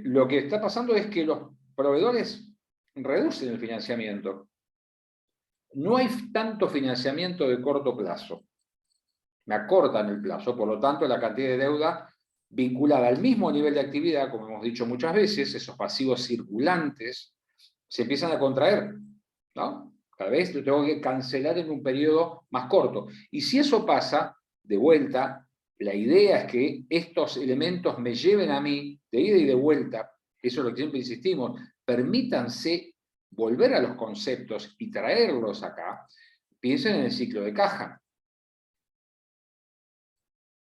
lo que está pasando es que los proveedores reducen el financiamiento. No hay tanto financiamiento de corto plazo. Me acortan el plazo, por lo tanto la cantidad de deuda vinculada al mismo nivel de actividad, como hemos dicho muchas veces, esos pasivos circulantes, se empiezan a contraer, ¿no? Cada vez lo tengo que cancelar en un periodo más corto. Y si eso pasa, de vuelta, la idea es que estos elementos me lleven a mí, de ida y de vuelta, eso es lo que siempre insistimos, permítanse volver a los conceptos y traerlos acá. Piensen en el ciclo de caja.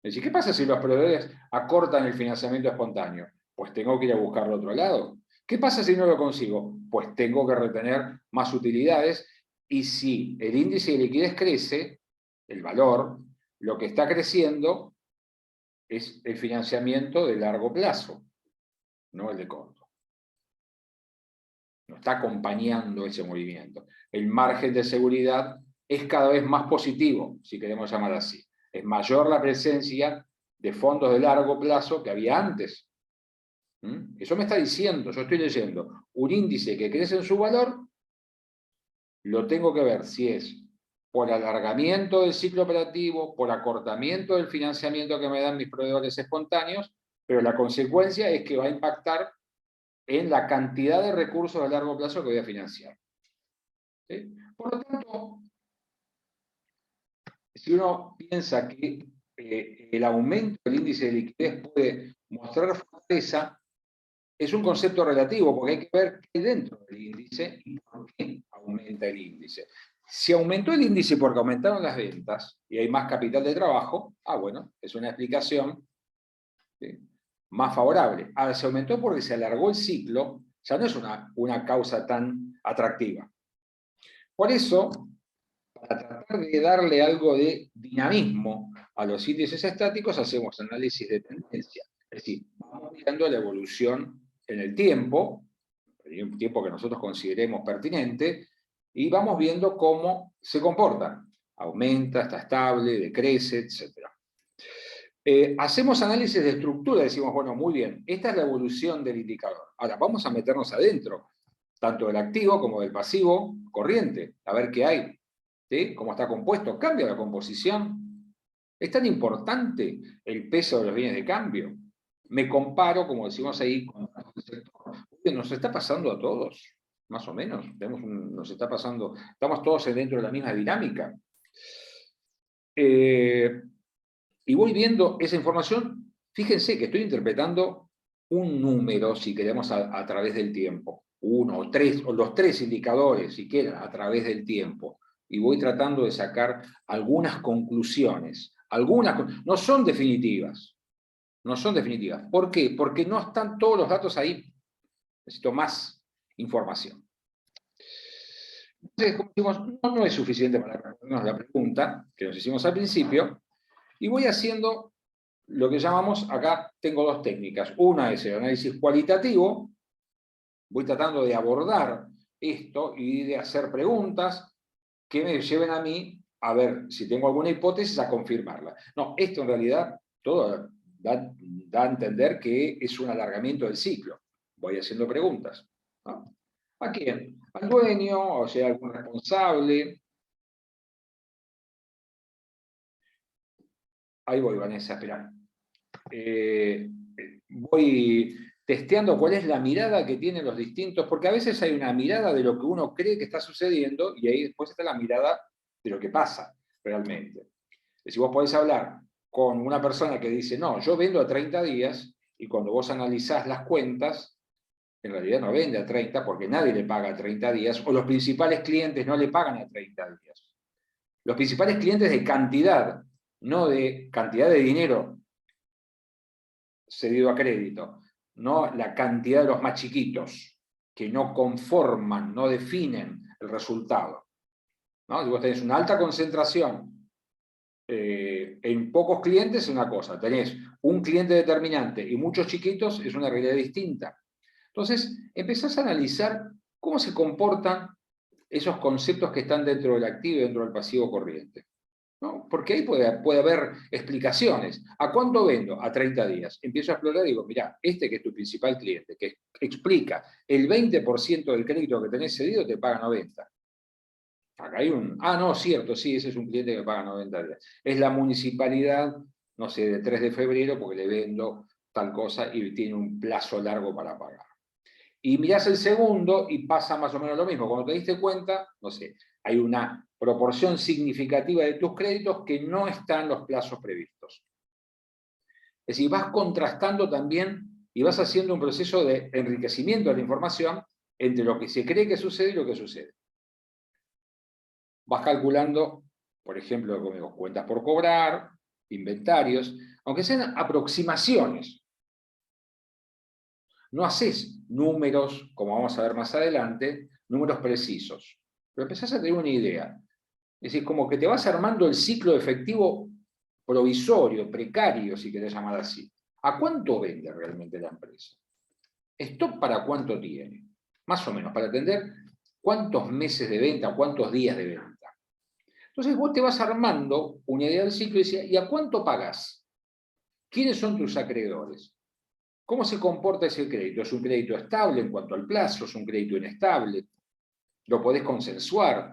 Es decir, ¿qué pasa si los proveedores acortan el financiamiento espontáneo? Pues tengo que ir a buscarlo a otro lado. ¿Qué pasa si no lo consigo? Pues tengo que retener más utilidades, y si el índice de liquidez crece, el valor, lo que está creciendo es el financiamiento de largo plazo, no el de corto. No está acompañando ese movimiento. El margen de seguridad es cada vez más positivo, si queremos llamar así. Es mayor la presencia de fondos de largo plazo que había antes. Eso me está diciendo, yo estoy leyendo, un índice que crece en su valor, lo tengo que ver si es por alargamiento del ciclo operativo, por acortamiento del financiamiento que me dan mis proveedores espontáneos, pero la consecuencia es que va a impactar en la cantidad de recursos a largo plazo que voy a financiar. ¿Sí? Por lo tanto, si uno piensa que el aumento del índice de liquidez puede mostrar fortaleza, es un concepto relativo, porque hay que ver qué hay dentro del índice y por qué aumenta el índice. Si aumentó el índice porque aumentaron las ventas y hay más capital de trabajo, bueno, es una explicación, ¿sí?, más favorable. Ahora, se aumentó porque se alargó el ciclo, ya no es una causa tan atractiva. Por eso, para tratar de darle algo de dinamismo a los índices estáticos, hacemos análisis de tendencia. Es decir, vamos mirando la evolución en el tiempo que nosotros consideremos pertinente, y vamos viendo cómo se comporta. Aumenta, está estable, decrece, etc. Hacemos análisis de estructura, decimos, bueno, muy bien, esta es la evolución del indicador. Ahora, vamos a meternos adentro, tanto del activo como del pasivo corriente, a ver qué hay, ¿sí? Cómo está compuesto, cambia la composición. ¿Es tan importante el peso de los bienes de cambio? Me comparo, como decimos ahí, con el sector. Nos está pasando a todos, más o menos. Nos está pasando, estamos todos dentro de la misma dinámica. Y voy viendo esa información. Fíjense que estoy interpretando un número, si queremos, a través del tiempo. Uno o tres, o los 3 indicadores, si quieren, a través del tiempo. Y voy tratando de sacar algunas conclusiones. No son definitivas. No son definitivas. ¿Por qué? Porque no están todos los datos ahí. Necesito más información. Entonces, como decimos, no es suficiente para respondernos la pregunta que nos hicimos al principio. Y voy haciendo lo que llamamos, acá tengo dos técnicas. Una es el análisis cualitativo, voy tratando de abordar esto y de hacer preguntas que me lleven a mí a ver si tengo alguna hipótesis a confirmarla. No, esto en realidad todo da a entender que es un alargamiento del ciclo. Voy haciendo preguntas, ¿no? ¿A quién? Al dueño, o sea, algún responsable. Ahí voy, Vanessa, esperá. Voy testeando cuál es la mirada que tienen los distintos, porque a veces hay una mirada de lo que uno cree que está sucediendo y ahí después está la mirada de lo que pasa realmente. Es decir, vos podés hablar con una persona que dice, no, yo vendo a 30 días, y cuando vos analizás las cuentas, en realidad no vende a 30 porque nadie le paga a 30 días, o los principales clientes no le pagan a 30 días. Los principales clientes de cantidad, no de cantidad de dinero cedido a crédito, no la cantidad de los más chiquitos, que no conforman, no definen el resultado, ¿no? Si vos tenés una alta concentración en pocos clientes es una cosa, tenés un cliente determinante y muchos chiquitos es una realidad distinta. Entonces, empezás a analizar cómo se comportan esos conceptos que están dentro del activo y dentro del pasivo corriente, ¿no? Porque ahí puede haber explicaciones. ¿A cuánto vendo? A 30 días. Empiezo a explorar y digo, mirá, este que es tu principal cliente, que explica el 20% del crédito que tenés cedido, te paga 90. Acá hay no, cierto, sí, ese es un cliente que paga 90 días. Es la municipalidad, no sé, de 3 de febrero, porque le vendo tal cosa y tiene un plazo largo para pagar. Y mirás el segundo y pasa más o menos lo mismo. Cuando te diste cuenta, no sé, hay una proporción significativa de tus créditos que no están en los plazos previstos. Es decir, vas contrastando también y vas haciendo un proceso de enriquecimiento de la información entre lo que se cree que sucede y lo que sucede. Vas calculando, por ejemplo, como cuentas por cobrar, inventarios, aunque sean aproximaciones. No haces números, como vamos a ver más adelante, números precisos, pero empezás a tener una idea. Es decir, como que te vas armando el ciclo efectivo provisorio, precario, si querés llamar así. ¿A cuánto vende realmente la empresa? ¿Stock para cuánto tiene? Más o menos, para entender cuántos meses de venta, cuántos días de venta. Entonces vos te vas armando una idea del ciclo y decís, ¿y a cuánto pagás? ¿Quiénes son tus acreedores? ¿Cómo se comporta ese crédito? ¿Es un crédito estable en cuanto al plazo? ¿Es un crédito inestable? ¿Lo podés consensuar?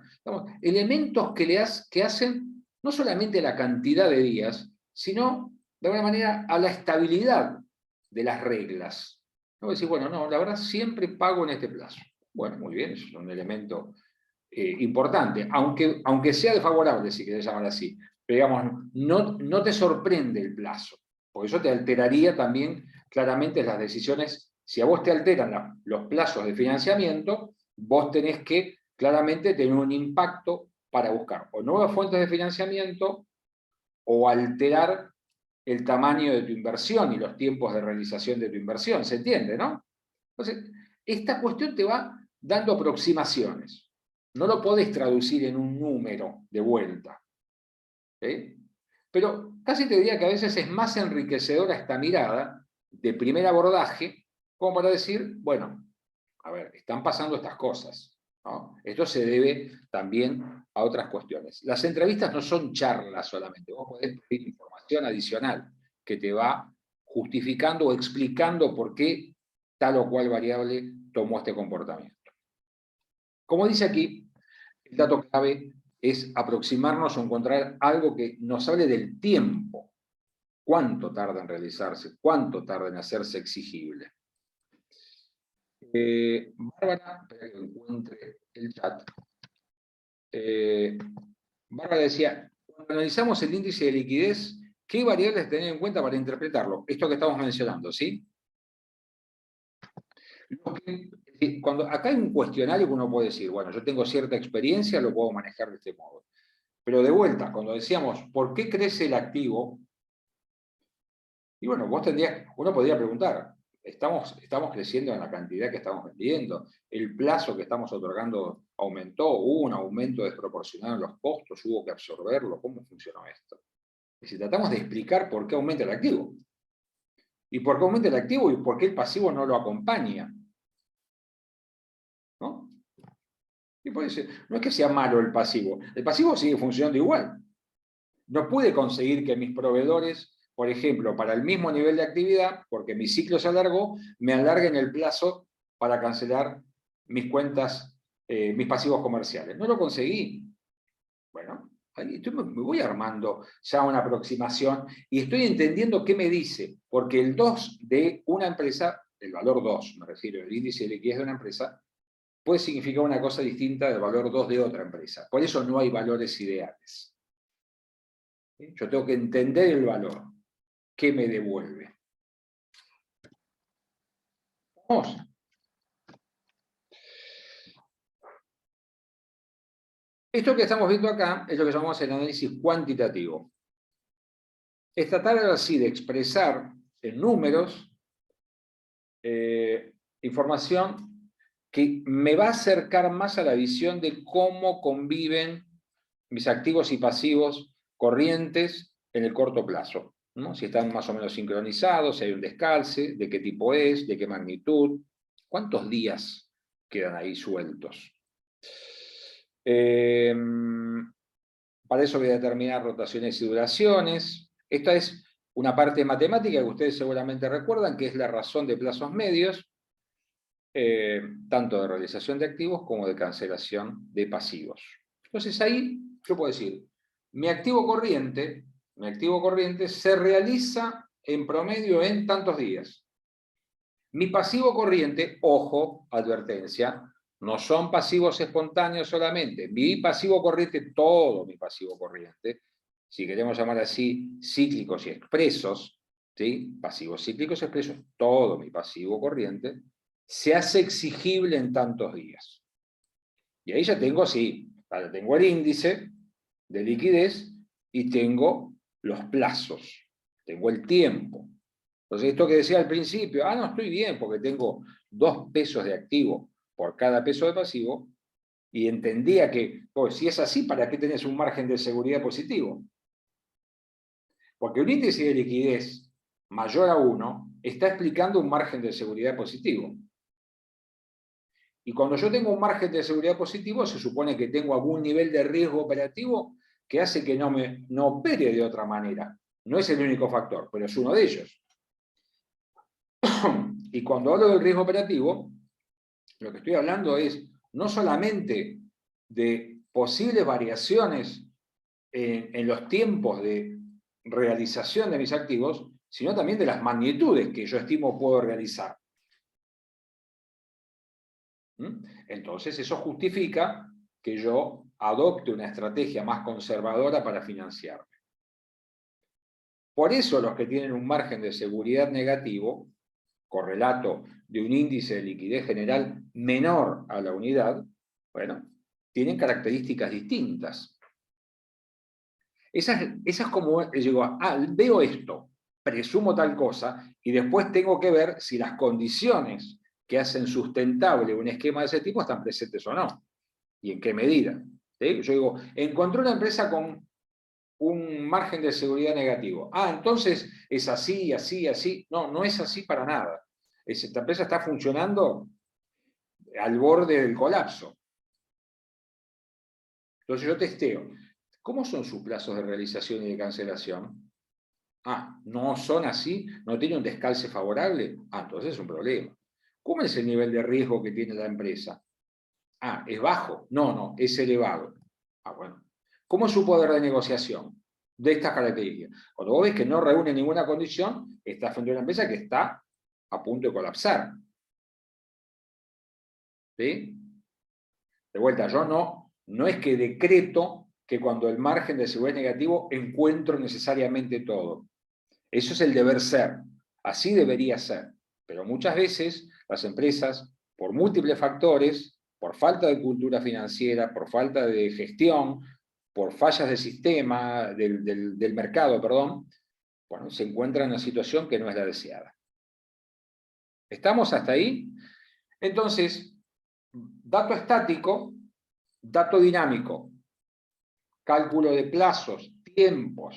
Elementos que hacen no solamente la cantidad de días, sino, de alguna manera, a la estabilidad de las reglas. ¿No? Decir, bueno, no, la verdad siempre pago en este plazo. Bueno, muy bien, eso es un elemento importante, aunque sea desfavorable, si querés llamar así. Pero digamos, no te sorprende el plazo, porque eso te alteraría también claramente las decisiones. Si a vos te alteran los plazos de financiamiento, vos tenés que claramente tener un impacto para buscar o nuevas fuentes de financiamiento o alterar el tamaño de tu inversión y los tiempos de realización de tu inversión. ¿Se entiende, no? Entonces, esta cuestión te va dando aproximaciones. No lo podés traducir en un número de vuelta. ¿Sí? Pero casi te diría que a veces es más enriquecedora esta mirada de primer abordaje, como para decir, bueno, a ver, están pasando estas cosas, ¿no? Esto se debe también a otras cuestiones. Las entrevistas no son charlas solamente, vos podés pedir información adicional que te va justificando o explicando por qué tal o cual variable tomó este comportamiento. Como dice aquí, el dato clave es aproximarnos o encontrar algo que nos hable del tiempo. ¿Cuánto tarda en realizarse? ¿Cuánto tarda en hacerse exigible? Bárbara, espera que encuentre el chat. Bárbara decía, cuando analizamos el índice de liquidez, ¿qué variables tener en cuenta para interpretarlo? Esto que estamos mencionando, ¿sí? Cuando acá hay un cuestionario que uno puede decir, bueno, yo tengo cierta experiencia, lo puedo manejar de este modo. Pero de vuelta, cuando decíamos, ¿por qué crece el activo? Y bueno, uno podría preguntar, ¿estamos creciendo en la cantidad que estamos vendiendo? ¿El plazo que estamos otorgando aumentó? ¿Hubo un aumento desproporcionado en los costos? ¿Hubo que absorberlo? ¿Cómo funcionó esto? Es decir, tratamos de explicar por qué aumenta el activo. Y por qué aumenta el activo y por qué el pasivo no lo acompaña. ¿No? Y puede ser, no es que sea malo el pasivo sigue funcionando igual. No pude conseguir que mis proveedores, por ejemplo, para el mismo nivel de actividad, porque mi ciclo se alargó, me alarguen el plazo para cancelar mis cuentas, mis pasivos comerciales. No lo conseguí. Bueno, ahí me voy armando ya una aproximación y estoy entendiendo qué me dice, porque el 2 de una empresa, el valor 2, me refiero, el índice de liquidez de una empresa, puede significar una cosa distinta del valor 2 de otra empresa. Por eso no hay valores ideales. Yo tengo que entender el valor. ¿Qué me devuelve? Vamos. Esto que estamos viendo acá es lo que llamamos el análisis cuantitativo. Es tratar así de expresar en números información que me va a acercar más a la visión de cómo conviven mis activos y pasivos corrientes en el corto plazo, ¿no? Si están más o menos sincronizados, si hay un descalce, de qué tipo es, de qué magnitud, cuántos días quedan ahí sueltos. Para eso voy a determinar rotaciones y duraciones. Esta es una parte matemática que ustedes seguramente recuerdan, que es la razón de plazos medios, tanto de realización de activos como de cancelación de pasivos. Entonces ahí yo puedo decir, mi activo corriente se realiza en promedio en tantos días. Mi pasivo corriente, ojo, advertencia, no son pasivos espontáneos solamente. Mi pasivo corriente, todo mi pasivo corriente, si queremos llamar así, cíclicos y expresos, ¿sí? Pasivos cíclicos expresos, todo mi pasivo corriente, se hace exigible en tantos días. Y ahí ya tengo, sí, tengo el índice de liquidez y tengo los plazos, tengo el tiempo. Entonces, esto que decía al principio, no, estoy bien porque tengo 2 pesos de activo por cada peso de pasivo, y entendía que, pues, si es así, ¿para qué tenés un margen de seguridad positivo? Porque un índice de liquidez mayor a 1 está explicando un margen de seguridad positivo. Y cuando yo tengo un margen de seguridad positivo, se supone que tengo algún nivel de riesgo operativo que hace que no opere de otra manera. No es el único factor, pero es uno de ellos. Y cuando hablo del riesgo operativo, lo que estoy hablando es no solamente de posibles variaciones en los tiempos de realización de mis activos, sino también de las magnitudes que yo estimo puedo realizar. Entonces eso justifica que yo adopte una estrategia más conservadora para financiarme. Por eso los que tienen un margen de seguridad negativo, correlato de un índice de liquidez general menor a la unidad, bueno, tienen características distintas. Esa es como, digo, veo esto, presumo tal cosa, y después tengo que ver si las condiciones que hacen sustentable un esquema de ese tipo están presentes o no, y en qué medida. ¿Sí? Yo digo, encontré una empresa con un margen de seguridad negativo. Entonces es así, así, así. No, no es así para nada. Esta empresa está funcionando al borde del colapso. Entonces yo testeo. ¿Cómo son sus plazos de realización y de cancelación? ¿No son así? ¿No tiene un descalce favorable? Entonces es un problema. ¿Cómo es el nivel de riesgo que tiene la empresa? ¿Es bajo? No, es elevado. Bueno. ¿Cómo es su poder de negociación? De estas características. Cuando vos ves que no reúne ninguna condición, estás frente a una empresa que está a punto de colapsar. ¿Sí? De vuelta, yo no es que decreto que cuando el margen de seguridad es negativo encuentro necesariamente todo. Eso es el deber ser. Así debería ser. Pero muchas veces las empresas, por múltiples factores, por falta de cultura financiera, por falta de gestión, por fallas del sistema, del mercado, perdón, bueno, se encuentran en una situación que no es la deseada. ¿Estamos hasta ahí? Entonces, dato estático, dato dinámico, cálculo de plazos, tiempos.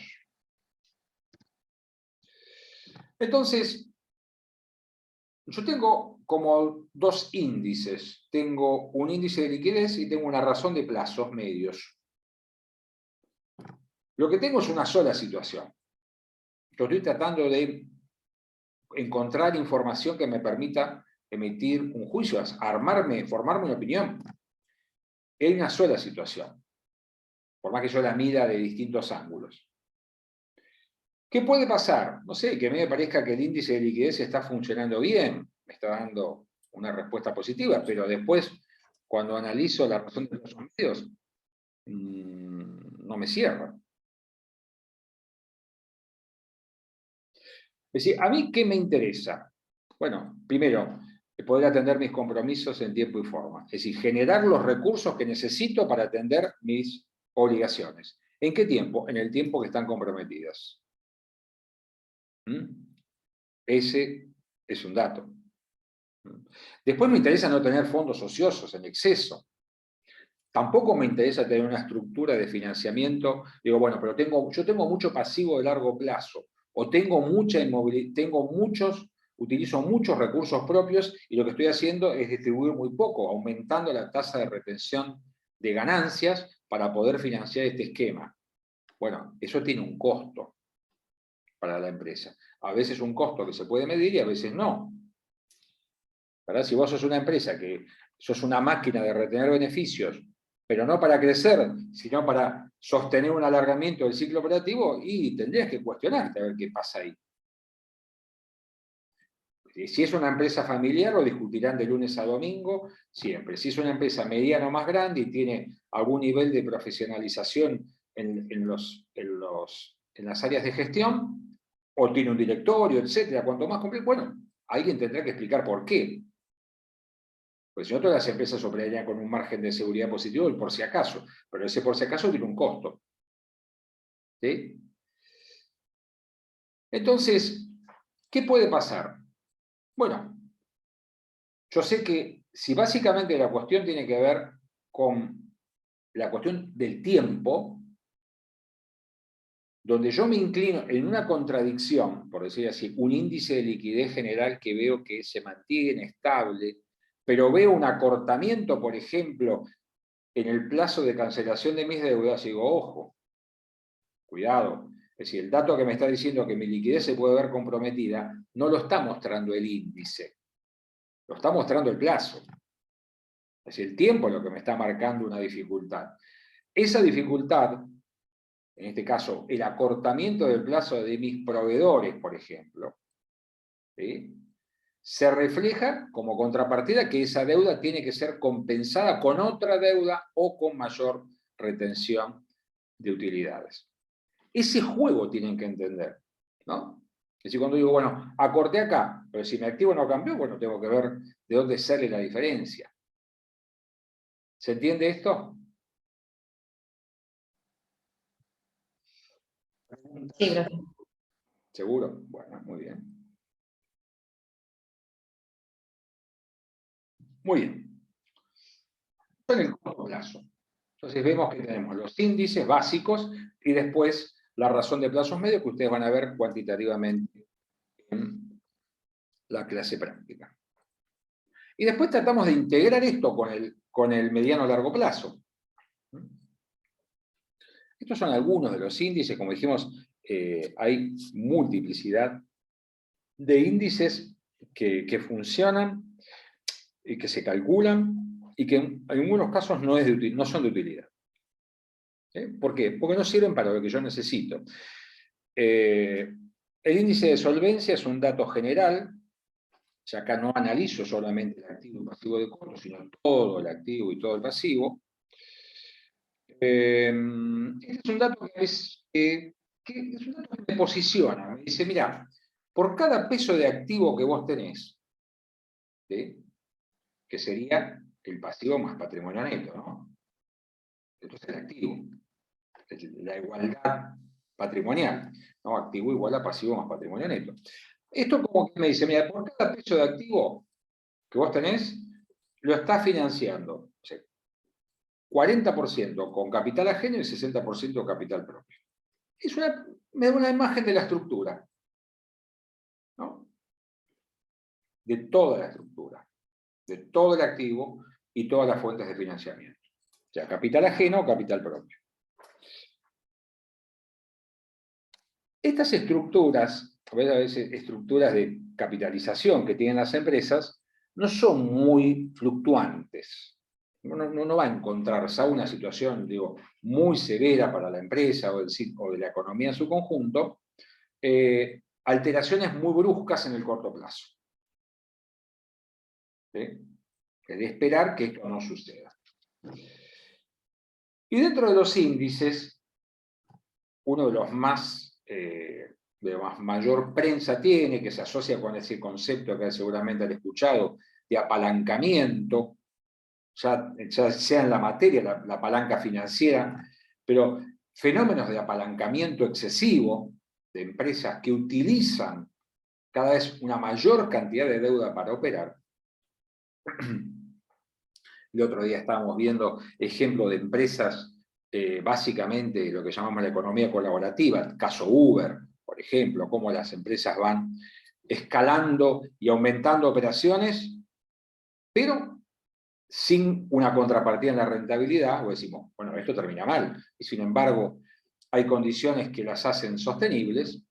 Entonces, yo tengo como dos índices. Tengo un índice de liquidez y tengo una razón de plazos medios. Lo que tengo es una sola situación. Yo estoy tratando de encontrar información que me permita emitir un juicio, formarme una opinión. Hay una sola situación, por más que yo la mida de distintos ángulos. ¿Qué puede pasar? No sé, que a mí me parezca que el índice de liquidez está funcionando bien, me está dando una respuesta positiva, pero después, cuando analizo la razón de los medios, no me cierra. Es decir, ¿a mí qué me interesa? Bueno, primero, poder atender mis compromisos en tiempo y forma. Es decir, generar los recursos que necesito para atender mis obligaciones. ¿En qué tiempo? En el tiempo que están comprometidas. Ese es un dato. Después me interesa no tener fondos ociosos en exceso. Tampoco me interesa tener una estructura de financiamiento. Digo, bueno, pero yo tengo mucho pasivo de largo plazo, o tengo mucha inmovilidad, utilizo muchos recursos propios y lo que estoy haciendo es distribuir muy poco, aumentando la tasa de retención de ganancias para poder financiar este esquema. Bueno, eso tiene un costo para la empresa. A veces un costo que se puede medir y a veces no. ¿Verdad? Si vos sos una empresa que sos una máquina de retener beneficios, pero no para crecer, sino para sostener un alargamiento del ciclo operativo, y tendrías que cuestionarte a ver qué pasa ahí. Si es una empresa familiar, lo discutirán de lunes a domingo, siempre. Si es una empresa mediana o más grande y tiene algún nivel de profesionalización en las áreas de gestión, o tiene un directorio, etcétera, cuanto más complejo, bueno, alguien tendrá que explicar por qué. Pues si no, todas las empresas operarían con un margen de seguridad positivo, el por si acaso, pero ese por si acaso tiene un costo. ¿Sí? Entonces, ¿qué puede pasar? Bueno, yo sé que si básicamente la cuestión tiene que ver con la cuestión del tiempo, donde yo me inclino en una contradicción, por decir así, un índice de liquidez general que veo que se mantiene estable, pero veo un acortamiento, por ejemplo, en el plazo de cancelación de mis deudas, digo, ojo, cuidado. Es decir, el dato que me está diciendo que mi liquidez se puede ver comprometida, no lo está mostrando el índice, lo está mostrando el plazo. Es decir, el tiempo es lo que me está marcando una dificultad. Esa dificultad, en este caso, el acortamiento del plazo de mis proveedores, por ejemplo, ¿sí?, se refleja como contrapartida que esa deuda tiene que ser compensada con otra deuda o con mayor retención de utilidades. Ese juego tienen que entender, ¿no? Es decir, cuando digo, bueno, acorté acá, pero si mi activo no cambió, bueno, tengo que ver de dónde sale la diferencia. ¿Se entiende esto? Sí, profe. ¿Seguro? Bueno, muy bien. Muy bien. En el corto plazo. Entonces vemos que tenemos los índices básicos y después la razón de plazos medios que ustedes van a ver cuantitativamente en la clase práctica. Y después tratamos de integrar esto con el mediano largo plazo. Estos son algunos de los índices, como dijimos, hay multiplicidad de índices que funcionan y que se calculan y que en algunos casos no son de utilidad. ¿Por qué? Porque no sirven para lo que yo necesito. El índice de solvencia es un dato general. Ya acá no analizo solamente el activo y pasivo de corto, sino todo el activo y todo el pasivo. Este es un dato que me posiciona. Me dice, mira, por cada peso de activo que vos tenés, ¿sí?, que sería el pasivo más patrimonio neto, ¿no? Esto es el activo. La igualdad patrimonial, ¿no? Activo igual a pasivo más patrimonio neto. Esto como que me dice, mira, por cada peso de activo que vos tenés, lo estás financiando, o sea, 40% con capital ajeno y 60% capital propio. Me da una imagen de la estructura. de toda la estructura, de todo el activo y todas las fuentes de financiamiento. O sea, capital ajeno o capital propio. Estas estructuras, a veces estructuras de capitalización que tienen las empresas, no son muy fluctuantes. No va a encontrarse a una situación, digo, muy severa para la empresa o de la economía en su conjunto, alteraciones muy bruscas en el corto plazo. ¿Sí? Es de esperar que esto no suceda. Y dentro de los índices, uno de los más, de más mayor prensa tiene, que se asocia con ese concepto que seguramente han escuchado, de apalancamiento, ya sea en la materia, la palanca financiera, pero fenómenos de apalancamiento excesivo de empresas que utilizan cada vez una mayor cantidad de deuda para operar. El otro día estábamos viendo ejemplos de empresas, básicamente lo que llamamos la economía colaborativa, el caso Uber, por ejemplo, cómo las empresas van escalando y aumentando operaciones, pero sin una contrapartida en la rentabilidad, o decimos, bueno, esto termina mal, y sin embargo hay condiciones que las hacen sostenibles,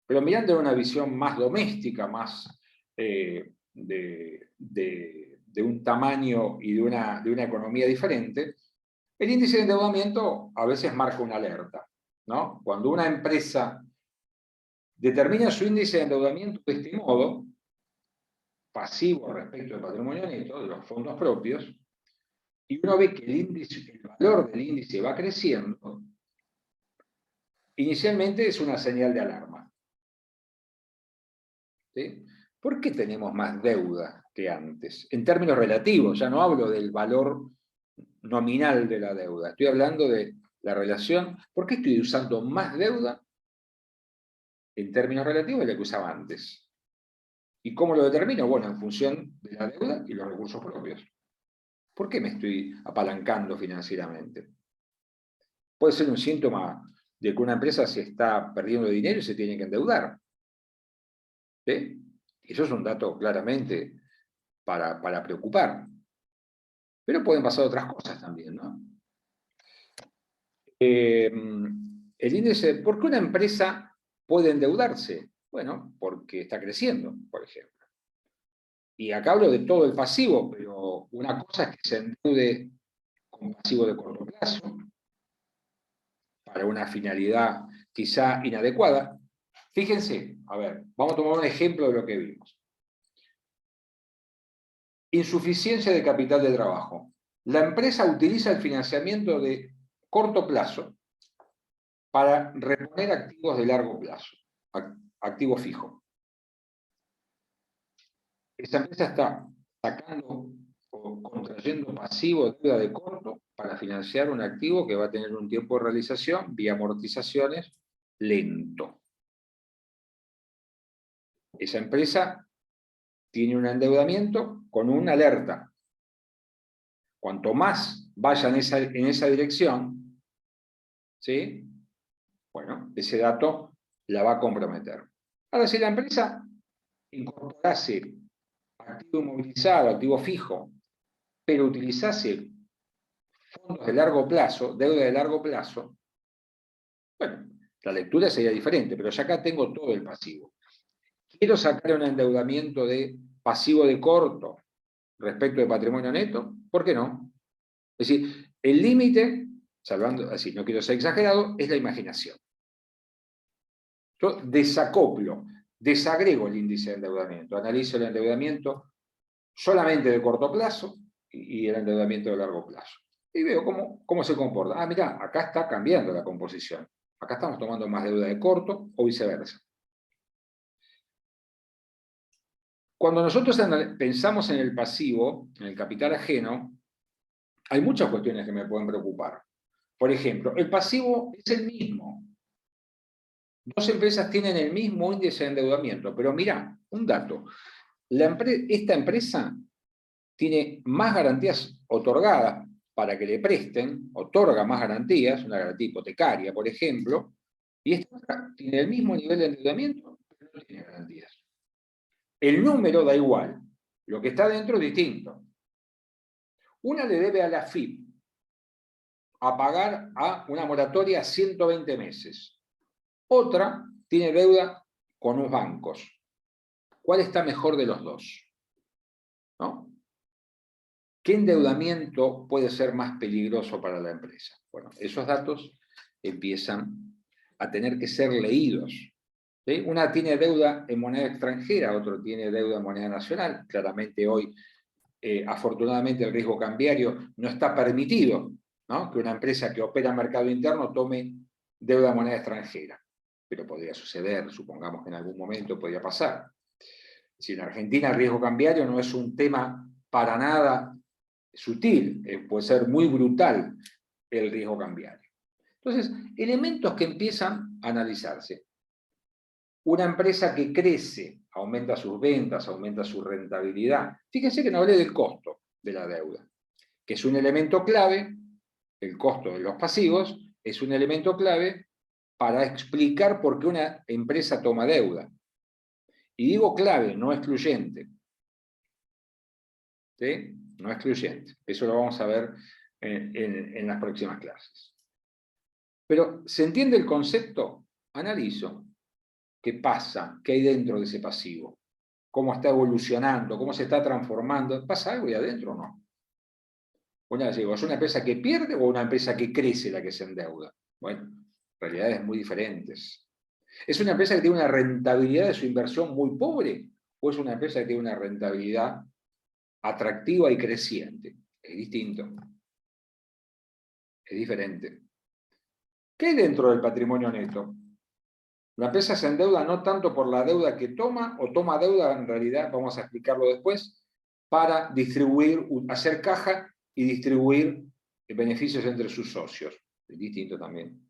pero mirando una visión más doméstica, más de un tamaño y de una economía diferente, el índice de endeudamiento a veces marca una alerta, ¿no? Cuando una empresa determina su índice de endeudamiento de este modo, pasivo respecto del patrimonio neto, de los fondos propios, y uno ve que el valor del índice va creciendo, inicialmente es una señal de alarma. ¿Sí? ¿Por qué tenemos más deuda que antes? En términos relativos, ya no hablo del valor nominal de la deuda, estoy hablando de la relación. ¿Por qué estoy usando más deuda en términos relativos de la que usaba antes? ¿Y cómo lo determino? Bueno, en función de la deuda y los recursos propios. ¿Por qué me estoy apalancando financieramente? Puede ser un síntoma de que una empresa se está perdiendo dinero y se tiene que endeudar. ¿Sí? Eso es un dato claramente para preocupar. Pero pueden pasar otras cosas también, ¿no? El índice, ¿por qué una empresa puede endeudarse? Bueno, porque está creciendo, por ejemplo. Y acá hablo de todo el pasivo, pero una cosa es que se endeude con pasivo de corto plazo, para una finalidad quizá inadecuada. Fíjense, a ver, vamos a tomar un ejemplo de lo que vimos. Insuficiencia de capital de trabajo. La empresa utiliza el financiamiento de corto plazo para reponer activos de largo plazo, activo fijo. Esa empresa está sacando o contrayendo pasivo de deuda de corto para financiar un activo que va a tener un tiempo de realización vía amortizaciones lento. Esa empresa tiene un endeudamiento con una alerta. Cuanto más vaya en esa dirección, ¿sí? Bueno, ese dato la va a comprometer. Ahora, si la empresa incorporase activo inmovilizado, activo fijo, pero utilizase fondos de largo plazo, deuda de largo plazo, bueno, la lectura sería diferente, pero ya acá tengo todo el pasivo. Quiero sacar un endeudamiento de pasivo de corto respecto de patrimonio neto, ¿por qué no? Es decir, el límite, salvando, así no quiero ser exagerado, es la imaginación. Yo desacoplo, desagrego el índice de endeudamiento, analizo el endeudamiento solamente de corto plazo y el endeudamiento de largo plazo. Y veo cómo se comporta. Ah, mirá, acá está cambiando la composición. Acá estamos tomando más deuda de corto o viceversa. Cuando nosotros pensamos en el pasivo, en el capital ajeno, hay muchas cuestiones que me pueden preocupar. Por ejemplo, el pasivo es el mismo. Dos empresas tienen el mismo índice de endeudamiento, pero mirá, un dato. Esta empresa tiene más garantías otorgadas para que le presten, otorga más garantías, una garantía hipotecaria, por ejemplo, y esta otra tiene el mismo nivel de endeudamiento, pero no tiene garantías. El número da igual, lo que está dentro es distinto. Una le debe a la AFIP a pagar a una moratoria a 120 meses. Otra tiene deuda con los bancos. ¿Cuál está mejor de los dos? ¿No? ¿Qué endeudamiento puede ser más peligroso para la empresa? Bueno, esos datos empiezan a tener que ser leídos. ¿Sí? Una tiene deuda en moneda extranjera, otro tiene deuda en moneda nacional. Claramente hoy, afortunadamente, el riesgo cambiario no está permitido, ¿no? Que una empresa que opera en mercado interno tome deuda en moneda extranjera. Pero podría suceder, supongamos que en algún momento podría pasar. Si en Argentina el riesgo cambiario no es un tema para nada sutil, puede ser muy brutal el riesgo cambiario. Entonces, elementos que empiezan a analizarse. Una empresa que crece, aumenta sus ventas, aumenta su rentabilidad. Fíjense que no hablé del costo de la deuda, que es un elemento clave, el costo de los pasivos, es un elemento clave para explicar por qué una empresa toma deuda. Y digo clave, no excluyente. ¿Sí? No excluyente. Eso lo vamos a ver en las próximas clases. Pero, ¿se entiende el concepto? Analizo. ¿Qué pasa? ¿Qué hay dentro de ese pasivo? ¿Cómo está evolucionando? ¿Cómo se está transformando? ¿Pasa algo ahí adentro o no? Una vez digo, ¿es una empresa que pierde o una empresa que crece la que se endeuda? Bueno, realidades muy diferentes. ¿Es una empresa que tiene una rentabilidad de su inversión muy pobre? ¿O es una empresa que tiene una rentabilidad atractiva y creciente? Es distinto. Es diferente. ¿Qué hay dentro del patrimonio neto? La empresa se endeuda no tanto por la deuda que toma, o toma deuda, en realidad, vamos a explicarlo después, para distribuir, hacer caja y distribuir beneficios entre sus socios. Es distinto también.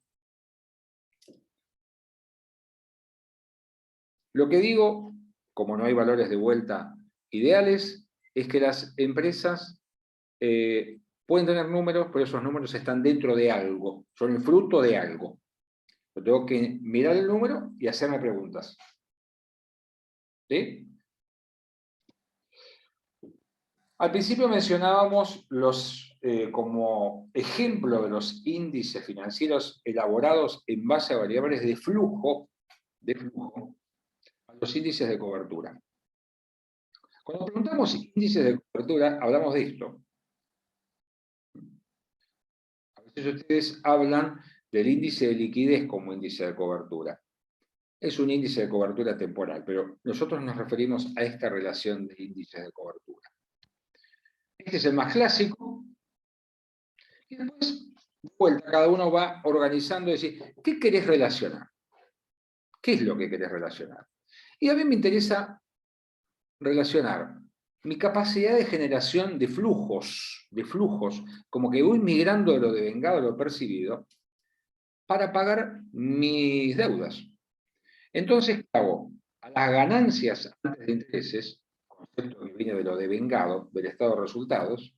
Lo que digo, como no hay valores de vuelta ideales, es que las empresas pueden tener números, pero esos números están dentro de algo, son el fruto de algo. Yo tengo que mirar el número y hacerme preguntas. ¿Sí? Al principio mencionábamos como ejemplo de los índices financieros elaborados en base a variables de flujo, a los índices de cobertura. Cuando preguntamos índices de cobertura, hablamos de esto. A veces ustedes hablan del índice de liquidez como índice de cobertura. Es un índice de cobertura temporal, pero nosotros nos referimos a esta relación de índices de cobertura. Este es el más clásico. Y después, de vuelta, cada uno va organizando y decir, ¿qué querés relacionar? ¿Qué es lo que querés relacionar? Y a mí me interesa relacionar mi capacidad de generación de flujos, como que voy migrando de lo devengado a lo percibido, para pagar mis deudas. Entonces, ¿qué hago? A las ganancias antes de intereses, concepto que viene de lo devengado, del estado de resultados,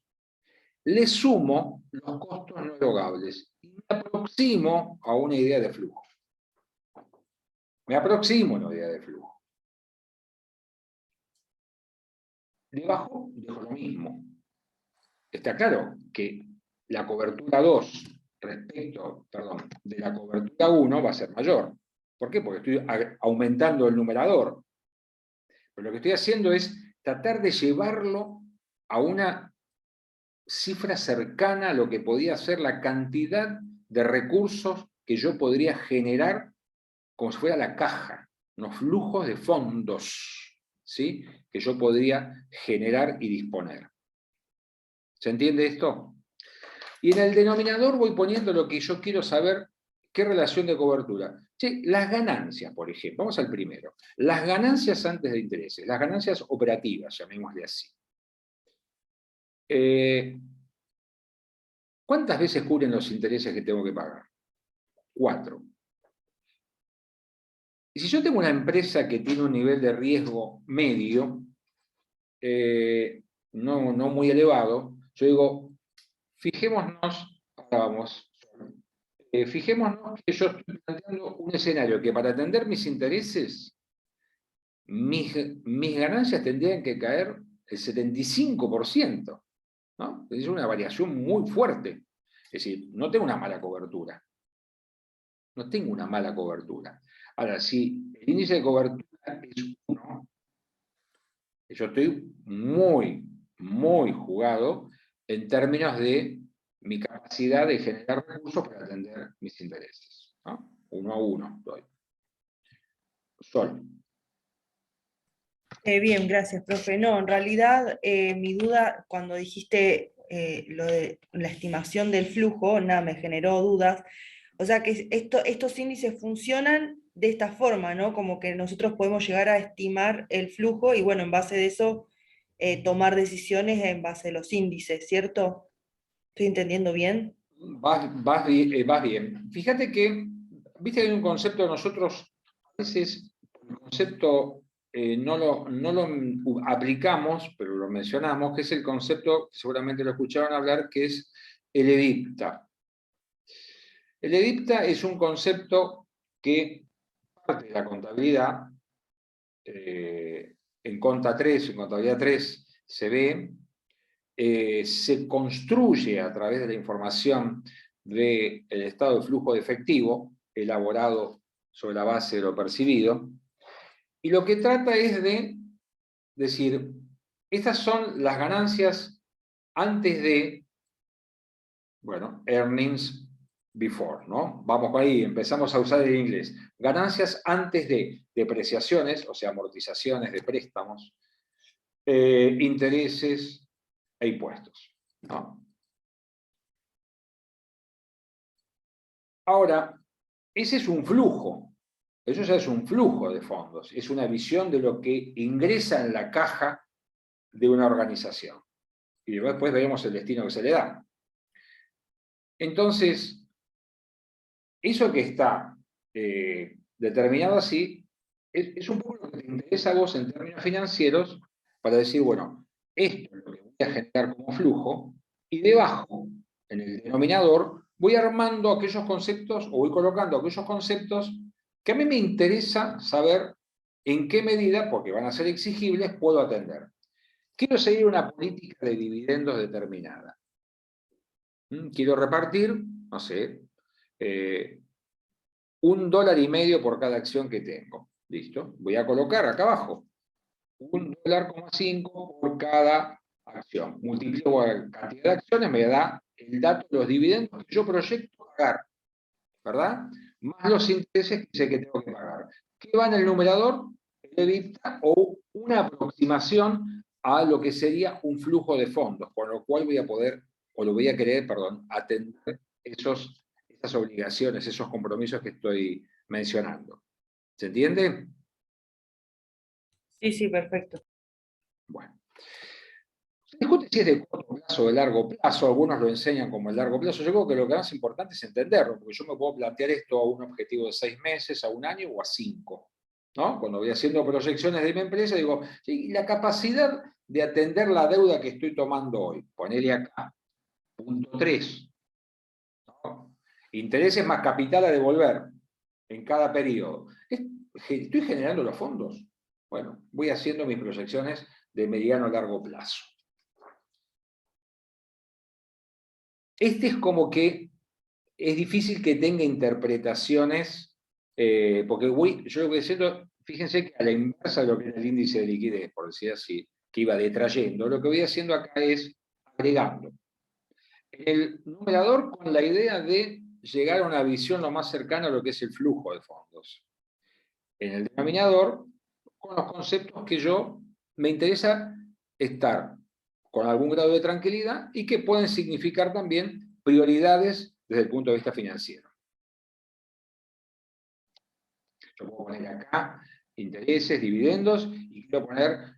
le sumo los costos no erogables y me aproximo a una idea de flujo. Me aproximo a una idea de flujo. Debajo dejo lo mismo. Está claro que la cobertura 2 respecto, de la cobertura 1 va a ser mayor. ¿Por qué? Porque estoy aumentando el numerador. Pero lo que estoy haciendo es tratar de llevarlo a una cifra cercana a lo que podía ser la cantidad de recursos que yo podría generar como si fuera la caja, unos flujos de fondos, ¿sí? Que yo podría generar y disponer. ¿Se entiende esto? Y en el denominador voy poniendo lo que yo quiero saber, qué relación de cobertura. Sí, las ganancias, por ejemplo, vamos al primero. Las ganancias antes de intereses, las ganancias operativas, llamémosle así. ¿Cuántas veces cubren los intereses que tengo que pagar? 4. Y si yo tengo una empresa que tiene un nivel de riesgo medio, no muy elevado, yo digo, fijémonos, fijémonos que yo estoy planteando un escenario que para atender mis intereses mis ganancias tendrían que caer el 75%, ¿no? Es una variación muy fuerte. Es decir, no tengo una mala cobertura. No tengo una mala cobertura. Ahora, si el índice de cobertura es 1, yo estoy muy, muy jugado en términos de mi capacidad de generar recursos para atender mis intereses, ¿no? 1 a 1 estoy. Sol. Bien, gracias, profe. No, en realidad mi duda cuando dijiste lo de la estimación del flujo, nada, me generó dudas. O sea que estos índices funcionan de esta forma, ¿no? Como que nosotros podemos llegar a estimar el flujo y bueno, en base de eso tomar decisiones en base a los índices, ¿cierto? ¿Estoy entendiendo bien? Vas bien. Fíjate que, viste que hay un concepto, nosotros a veces el concepto no lo aplicamos, pero lo mencionamos, que es el concepto, que seguramente lo escucharon hablar, que es el EBITDA. El EBITDA es un concepto que parte de la contabilidad, en contabilidad 3 se ve, se construye a través de la información del estado de flujo de efectivo, elaborado sobre la base de lo percibido, y lo que trata es de decir, estas son las ganancias antes de, bueno, earnings before, ¿no? Vamos por ahí, empezamos a usar el inglés. Ganancias antes de depreciaciones, o sea, amortizaciones de préstamos, intereses e impuestos, ¿no? Ahora, ese es un flujo, eso ya es un flujo de fondos, es una visión de lo que ingresa en la caja de una organización. Y después veremos el destino que se le da. Entonces, eso que está determinado así, es un poco lo que te interesa a vos en términos financieros para decir, bueno, esto es lo que voy a generar como flujo, y debajo, en el denominador, voy armando aquellos conceptos, o voy colocando aquellos conceptos que a mí me interesa saber en qué medida, porque van a ser exigibles, puedo atender. Quiero seguir una política de dividendos determinada. Quiero repartir, no sé, $1,50 por cada acción que tengo. ¿Listo? Voy a colocar acá abajo $1,5 por cada acción. Multiplico la cantidad de acciones, me da el dato de los dividendos que yo proyecto pagar, ¿verdad? Más los intereses que sé que tengo que pagar. ¿Qué va en el numerador? El EBITDA, o una aproximación a lo que sería un flujo de fondos, con lo cual voy a poder, o lo voy a querer, perdón, atender esas obligaciones, esos compromisos que estoy mencionando. ¿Se entiende? Sí, sí, perfecto. Bueno. Se discute si es de corto plazo o de largo plazo, algunos lo enseñan como el largo plazo. Yo creo que lo que más importante es entenderlo, porque yo me puedo plantear esto a un objetivo de 6 meses, a 1 año o a 5. ¿No? Cuando voy haciendo proyecciones de mi empresa, digo, ¿y la capacidad de atender la deuda que estoy tomando hoy? Ponele acá, punto 3. ¿No? Intereses más capital a devolver en cada periodo. ¿Estoy generando los fondos? Bueno, voy haciendo mis proyecciones de mediano a largo plazo. Este es como que es difícil que tenga interpretaciones, porque yo lo que voy diciendo, fíjense que a la inversa de lo que era el índice de liquidez, por decir así, que iba detrayendo, lo que voy haciendo acá es agregando. El numerador con la idea de llegar a una visión lo más cercana a lo que es el flujo de fondos. En el denominador, con los conceptos que yo me interesa estar con algún grado de tranquilidad y que pueden significar también prioridades desde el punto de vista financiero. Yo puedo poner acá intereses, dividendos, y quiero poner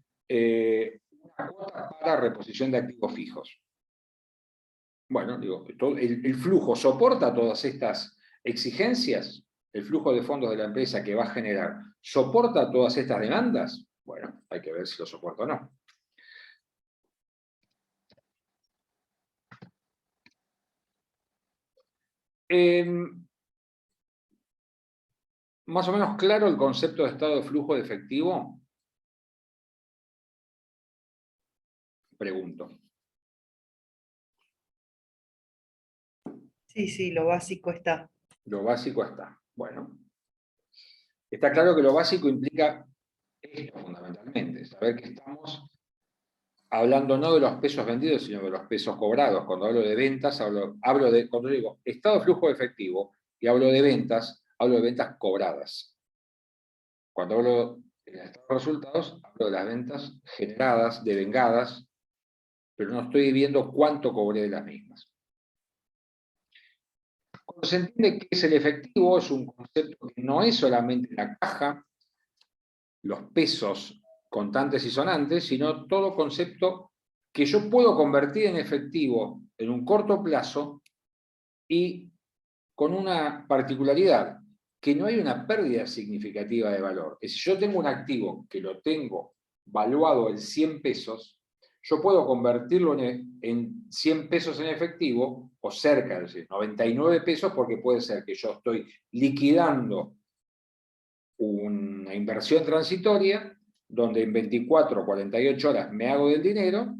una cuota para reposición de activos fijos. Bueno, digo, el flujo soporta todas estas exigencias, el flujo de fondos de la empresa que va a generar, ¿soporta todas estas demandas? Bueno, hay que ver si lo soporta o no. Más o menos claro el concepto de estado de flujo de efectivo. Pregunto. Sí, lo básico está. Lo básico está. Bueno. Está claro que lo básico implica esto fundamentalmente, saber que estamos hablando no de los pesos vendidos, sino de los pesos cobrados. Cuando hablo de ventas, cuando digo estado de flujo de efectivo y hablo de ventas cobradas. Cuando hablo de estado de resultados, hablo de las ventas generadas, devengadas, pero no estoy viendo cuánto cobré de las mismas. Cuando se entiende qué es el efectivo, es un concepto que no es solamente la caja, los pesos contantes y sonantes, sino todo concepto que yo puedo convertir en efectivo en un corto plazo y con una particularidad, que no hay una pérdida significativa de valor. Es decir, yo tengo un activo que lo tengo valuado en 100 pesos, yo puedo convertirlo en 100 pesos en efectivo, o cerca de 99 pesos, porque puede ser que yo estoy liquidando una inversión transitoria, donde en 24 o 48 horas me hago del dinero,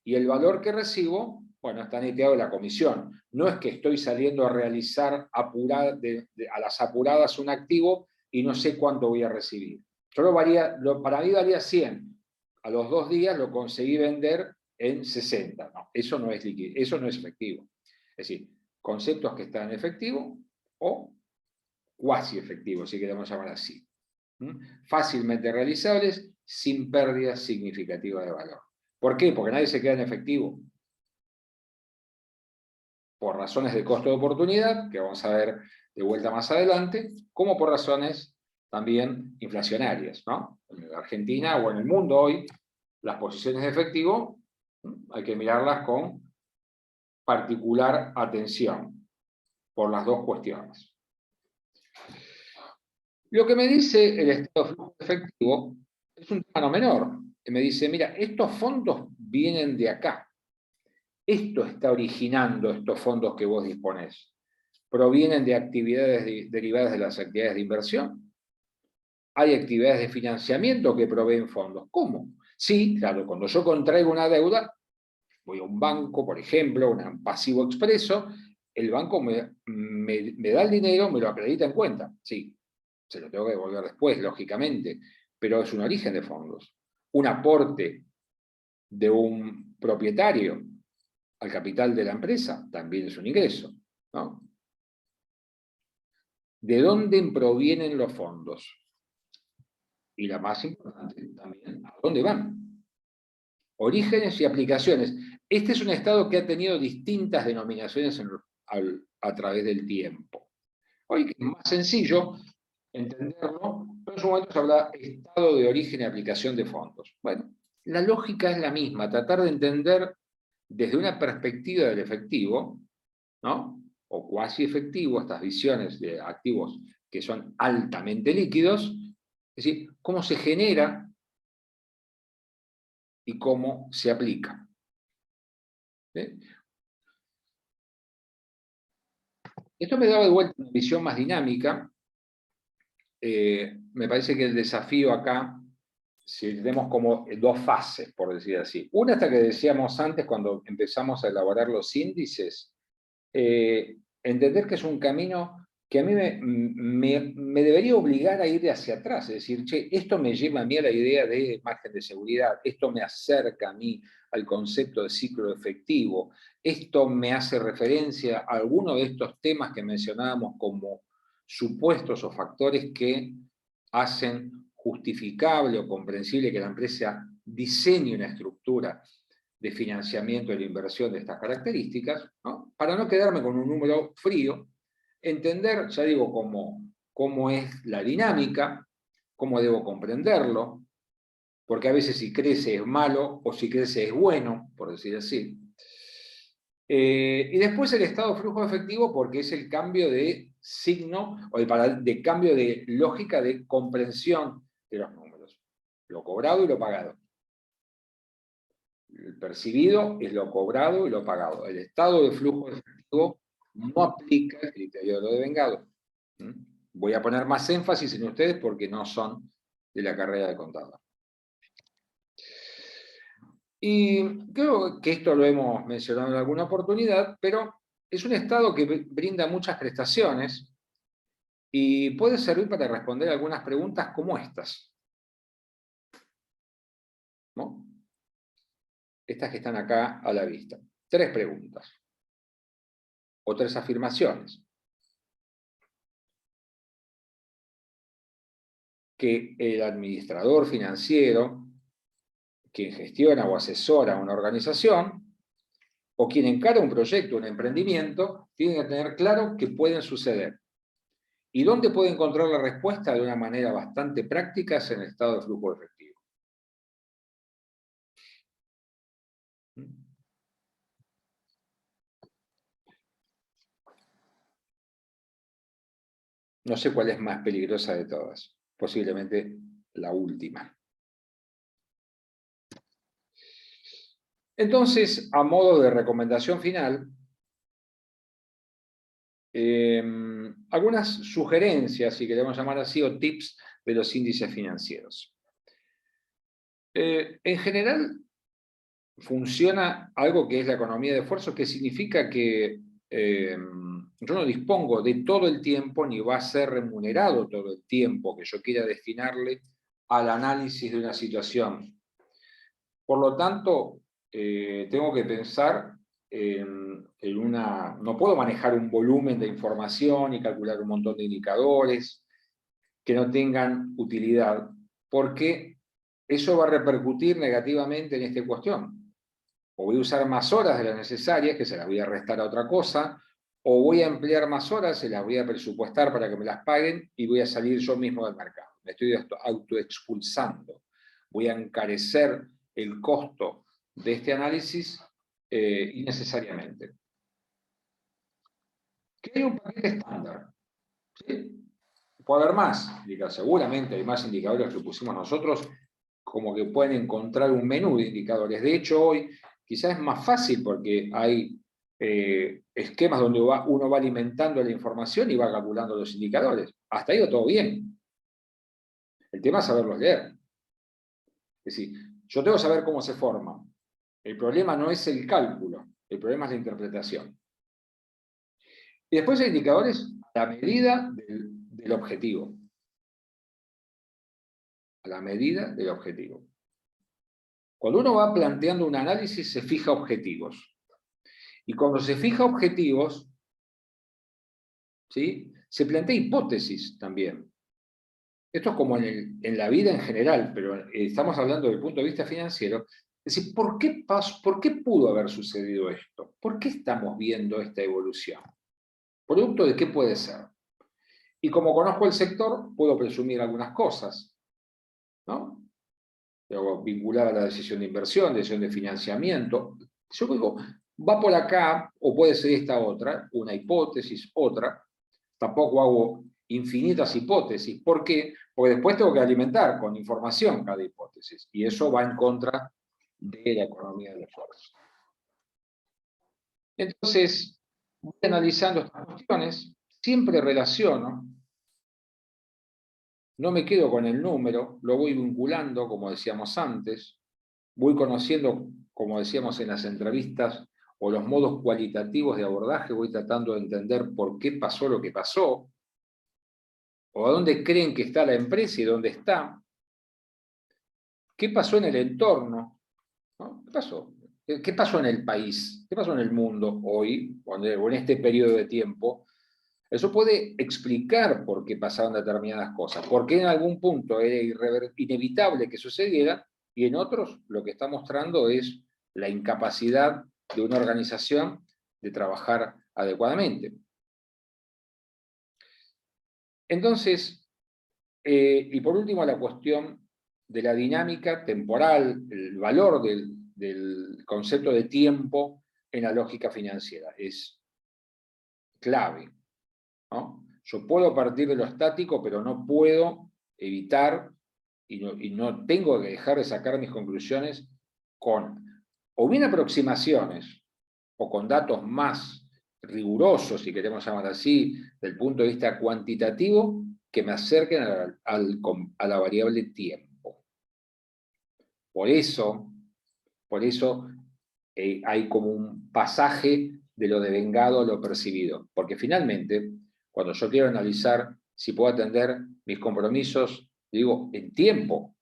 y el valor que recibo, bueno, está neteado de la comisión. No es que estoy saliendo a realizar a las apuradas un activo y no sé cuánto voy a recibir. Para mí valía 100. A los 2 días lo conseguí vender en 60. No, eso no es eso no es efectivo. Es decir, conceptos que están en efectivo o cuasi efectivos, si queremos llamar así. Fácilmente realizables, sin pérdida significativa de valor. ¿Por qué? Porque nadie se queda en efectivo. Por razones de costo de oportunidad, que vamos a ver de vuelta más adelante, como por razones también inflacionarias, ¿no? En la Argentina o en el mundo hoy, las posiciones de efectivo hay que mirarlas con particular atención, por las dos cuestiones. Lo que me dice el estado de flujo efectivo es un tema no menor, que me dice, mira, estos fondos vienen de acá. Esto está originando estos fondos que vos disponés. ¿Provienen de actividades derivadas de las actividades de inversión? ¿Hay actividades de financiamiento que proveen fondos? ¿Cómo? Sí, claro, cuando yo contraigo una deuda, voy a un banco, por ejemplo, un pasivo expreso, el banco me da el dinero, me lo acredita en cuenta. Sí, se lo tengo que devolver después, lógicamente, pero es un origen de fondos. Un aporte de un propietario al capital de la empresa también es un ingreso, ¿no? ¿De dónde provienen los fondos? Y la más importante también, ¿a dónde van? Orígenes y aplicaciones. Este es un estado que ha tenido distintas denominaciones a través del tiempo. Hoy es más sencillo entenderlo, pero en su momento se habla de estado de origen y aplicación de fondos. Bueno, la lógica es la misma, tratar de entender desde una perspectiva del efectivo, ¿no? O cuasi efectivo, estas visiones de activos que son altamente líquidos, es decir, cómo se genera y cómo se aplica. ¿Sí? Esto me daba de vuelta una visión más dinámica. Me parece que el desafío acá, si tenemos como dos fases, por decir así. Una, hasta que decíamos antes, cuando empezamos a elaborar los índices, entender que es un camino que a mí me debería obligar a ir hacia atrás, es decir, che, esto me lleva a mí a la idea de margen de seguridad, esto me acerca a mí al concepto de ciclo efectivo, esto me hace referencia a alguno de estos temas que mencionábamos como supuestos o factores que hacen justificable o comprensible que la empresa diseñe una estructura de financiamiento de la inversión de estas características, ¿no? Para no quedarme con un número frío, entender, ya digo, cómo es la dinámica, cómo debo comprenderlo, porque a veces si crece es malo o si crece es bueno, por decir así. Y después el estado de flujo efectivo, porque es el cambio de signo o de cambio de lógica de comprensión de los números, lo cobrado y lo pagado. El percibido es lo cobrado y lo pagado. El estado de flujo efectivo no aplica el criterio de lo devengado. Voy a poner más énfasis en ustedes porque no son de la carrera de contador. Y creo que esto lo hemos mencionado en alguna oportunidad, pero es un Estado que brinda muchas prestaciones y puede servir para responder algunas preguntas como estas, ¿no? Estas que están acá a la vista. 3 preguntas. O 3 afirmaciones. Que el administrador financiero, quien gestiona o asesora una organización, o quien encara un proyecto, un emprendimiento, tiene que tener claro qué pueden suceder. ¿Y dónde puede encontrar la respuesta de una manera bastante práctica? Es en el estado de flujo efectivo. No sé cuál es más peligrosa de todas. Posiblemente la última. Entonces, a modo de recomendación final, algunas sugerencias, si queremos llamar así, o tips de los índices financieros. En general, funciona algo que es la economía de esfuerzo, que significa que yo no dispongo de todo el tiempo, ni va a ser remunerado todo el tiempo que yo quiera destinarle al análisis de una situación. Por lo tanto, tengo que pensar en una... No puedo manejar un volumen de información y calcular un montón de indicadores que no tengan utilidad, porque eso va a repercutir negativamente en esta cuestión. O voy a usar más horas de las necesarias, que se las voy a restar a otra cosa, o voy a emplear más horas, se las voy a presupuestar para que me las paguen, y voy a salir yo mismo del mercado. Me estoy autoexpulsando. Voy a encarecer el costo de este análisis innecesariamente. ¿Qué hay un paquete estándar? ¿Sí? Puede haber más, seguramente hay más indicadores que pusimos nosotros, como que pueden encontrar un menú de indicadores. De hecho, hoy quizás es más fácil porque hay esquemas donde uno va alimentando la información y va calculando los indicadores. Hasta ahí va todo bien. El tema es saberlos leer. Es decir, yo tengo que saber cómo se forma. El problema no es el cálculo, el problema es la interpretación. Y después hay indicadores a la medida del objetivo. A la medida del objetivo. Cuando uno va planteando un análisis, se fija objetivos. Y cuando se fija objetivos, ¿sí?, se plantea hipótesis también. Esto es como en la vida en general, pero estamos hablando desde el punto de vista financiero. Es decir, ¿por qué pudo haber sucedido esto? ¿Por qué estamos viendo esta evolución? ¿Producto de qué puede ser? Y como conozco el sector, puedo presumir algunas cosas, ¿no? Vinculada a la decisión de inversión, decisión de financiamiento. Yo digo, va por acá, o puede ser esta otra, una hipótesis, otra. Tampoco hago infinitas hipótesis. ¿Por qué? Porque después tengo que alimentar con información cada hipótesis. Y eso va en contra de la economía del esfuerzo. Entonces, voy analizando estas cuestiones, siempre relaciono. No me quedo con el número, lo voy vinculando, como decíamos antes, voy conociendo, como decíamos en las entrevistas, o los modos cualitativos de abordaje, voy tratando de entender por qué pasó lo que pasó, o a dónde creen que está la empresa y dónde está, qué pasó en el entorno, ¿no? ¿Qué pasó? ¿Qué pasó en el país? ¿Qué pasó en el mundo hoy, o en este periodo de tiempo? Eso puede explicar por qué pasaron determinadas cosas, por qué en algún punto era inevitable que sucediera, y en otros lo que está mostrando es la incapacidad de una organización de trabajar adecuadamente. Entonces, y por último la cuestión de la dinámica temporal, el valor del concepto de tiempo en la lógica financiera, es clave, ¿no? Yo puedo partir de lo estático, pero no puedo evitar y no tengo que dejar de sacar mis conclusiones con o bien aproximaciones o con datos más rigurosos, si queremos llamar así, del punto de vista cuantitativo, que me acerquen a la variable tiempo. Por eso, Por eso hay como un pasaje de lo devengado a lo percibido. Porque finalmente, cuando yo quiero analizar si puedo atender mis compromisos, digo, en tiempo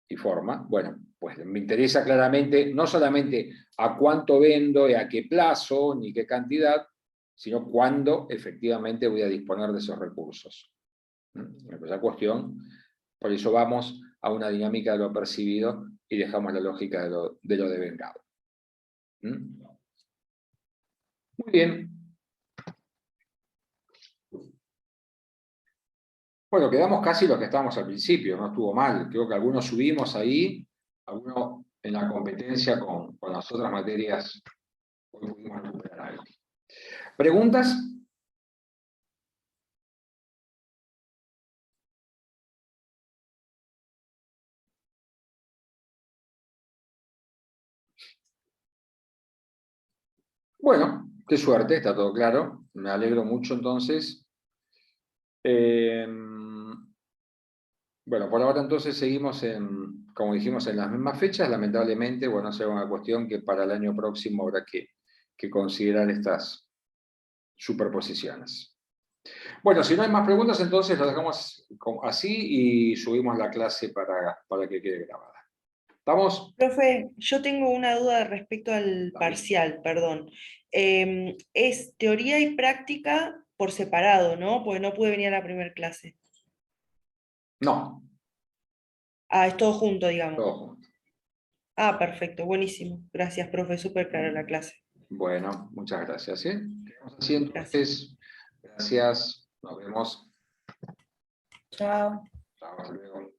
y forma, bueno, pues me interesa claramente no solamente a cuánto vendo y a qué plazo, ni qué cantidad, sino cuándo efectivamente voy a disponer de esos recursos. Esa cuestión, por eso vamos a una dinámica de lo percibido y dejamos la lógica de lo devengado. Muy bien. Bueno, quedamos casi los que estábamos al principio, no estuvo mal. Creo que algunos subimos ahí, algunos en la competencia con las otras materias. Hoy pudimos recuperar algo. ¿Preguntas? Bueno, qué suerte, está todo claro. Me alegro mucho entonces. Bueno, por ahora entonces seguimos como dijimos, en las mismas fechas. Lamentablemente, bueno, será una cuestión que para el año próximo habrá que considerar estas superposiciones. Bueno, si no hay más preguntas, entonces lo dejamos así y subimos la clase para que quede grabada. ¿Estamos? Profe, yo tengo una duda respecto al parcial, perdón. Es teoría y práctica por separado, ¿no? Porque no pude venir a la primera clase. No, Ah, es todo junto, digamos. todo junto. Ah, perfecto, buenísimo. Gracias, profe, súper clara la clase. Bueno, muchas gracias. Quedamos así Gracias. entonces. Gracias. Nos vemos. Chao. Chao, hasta luego.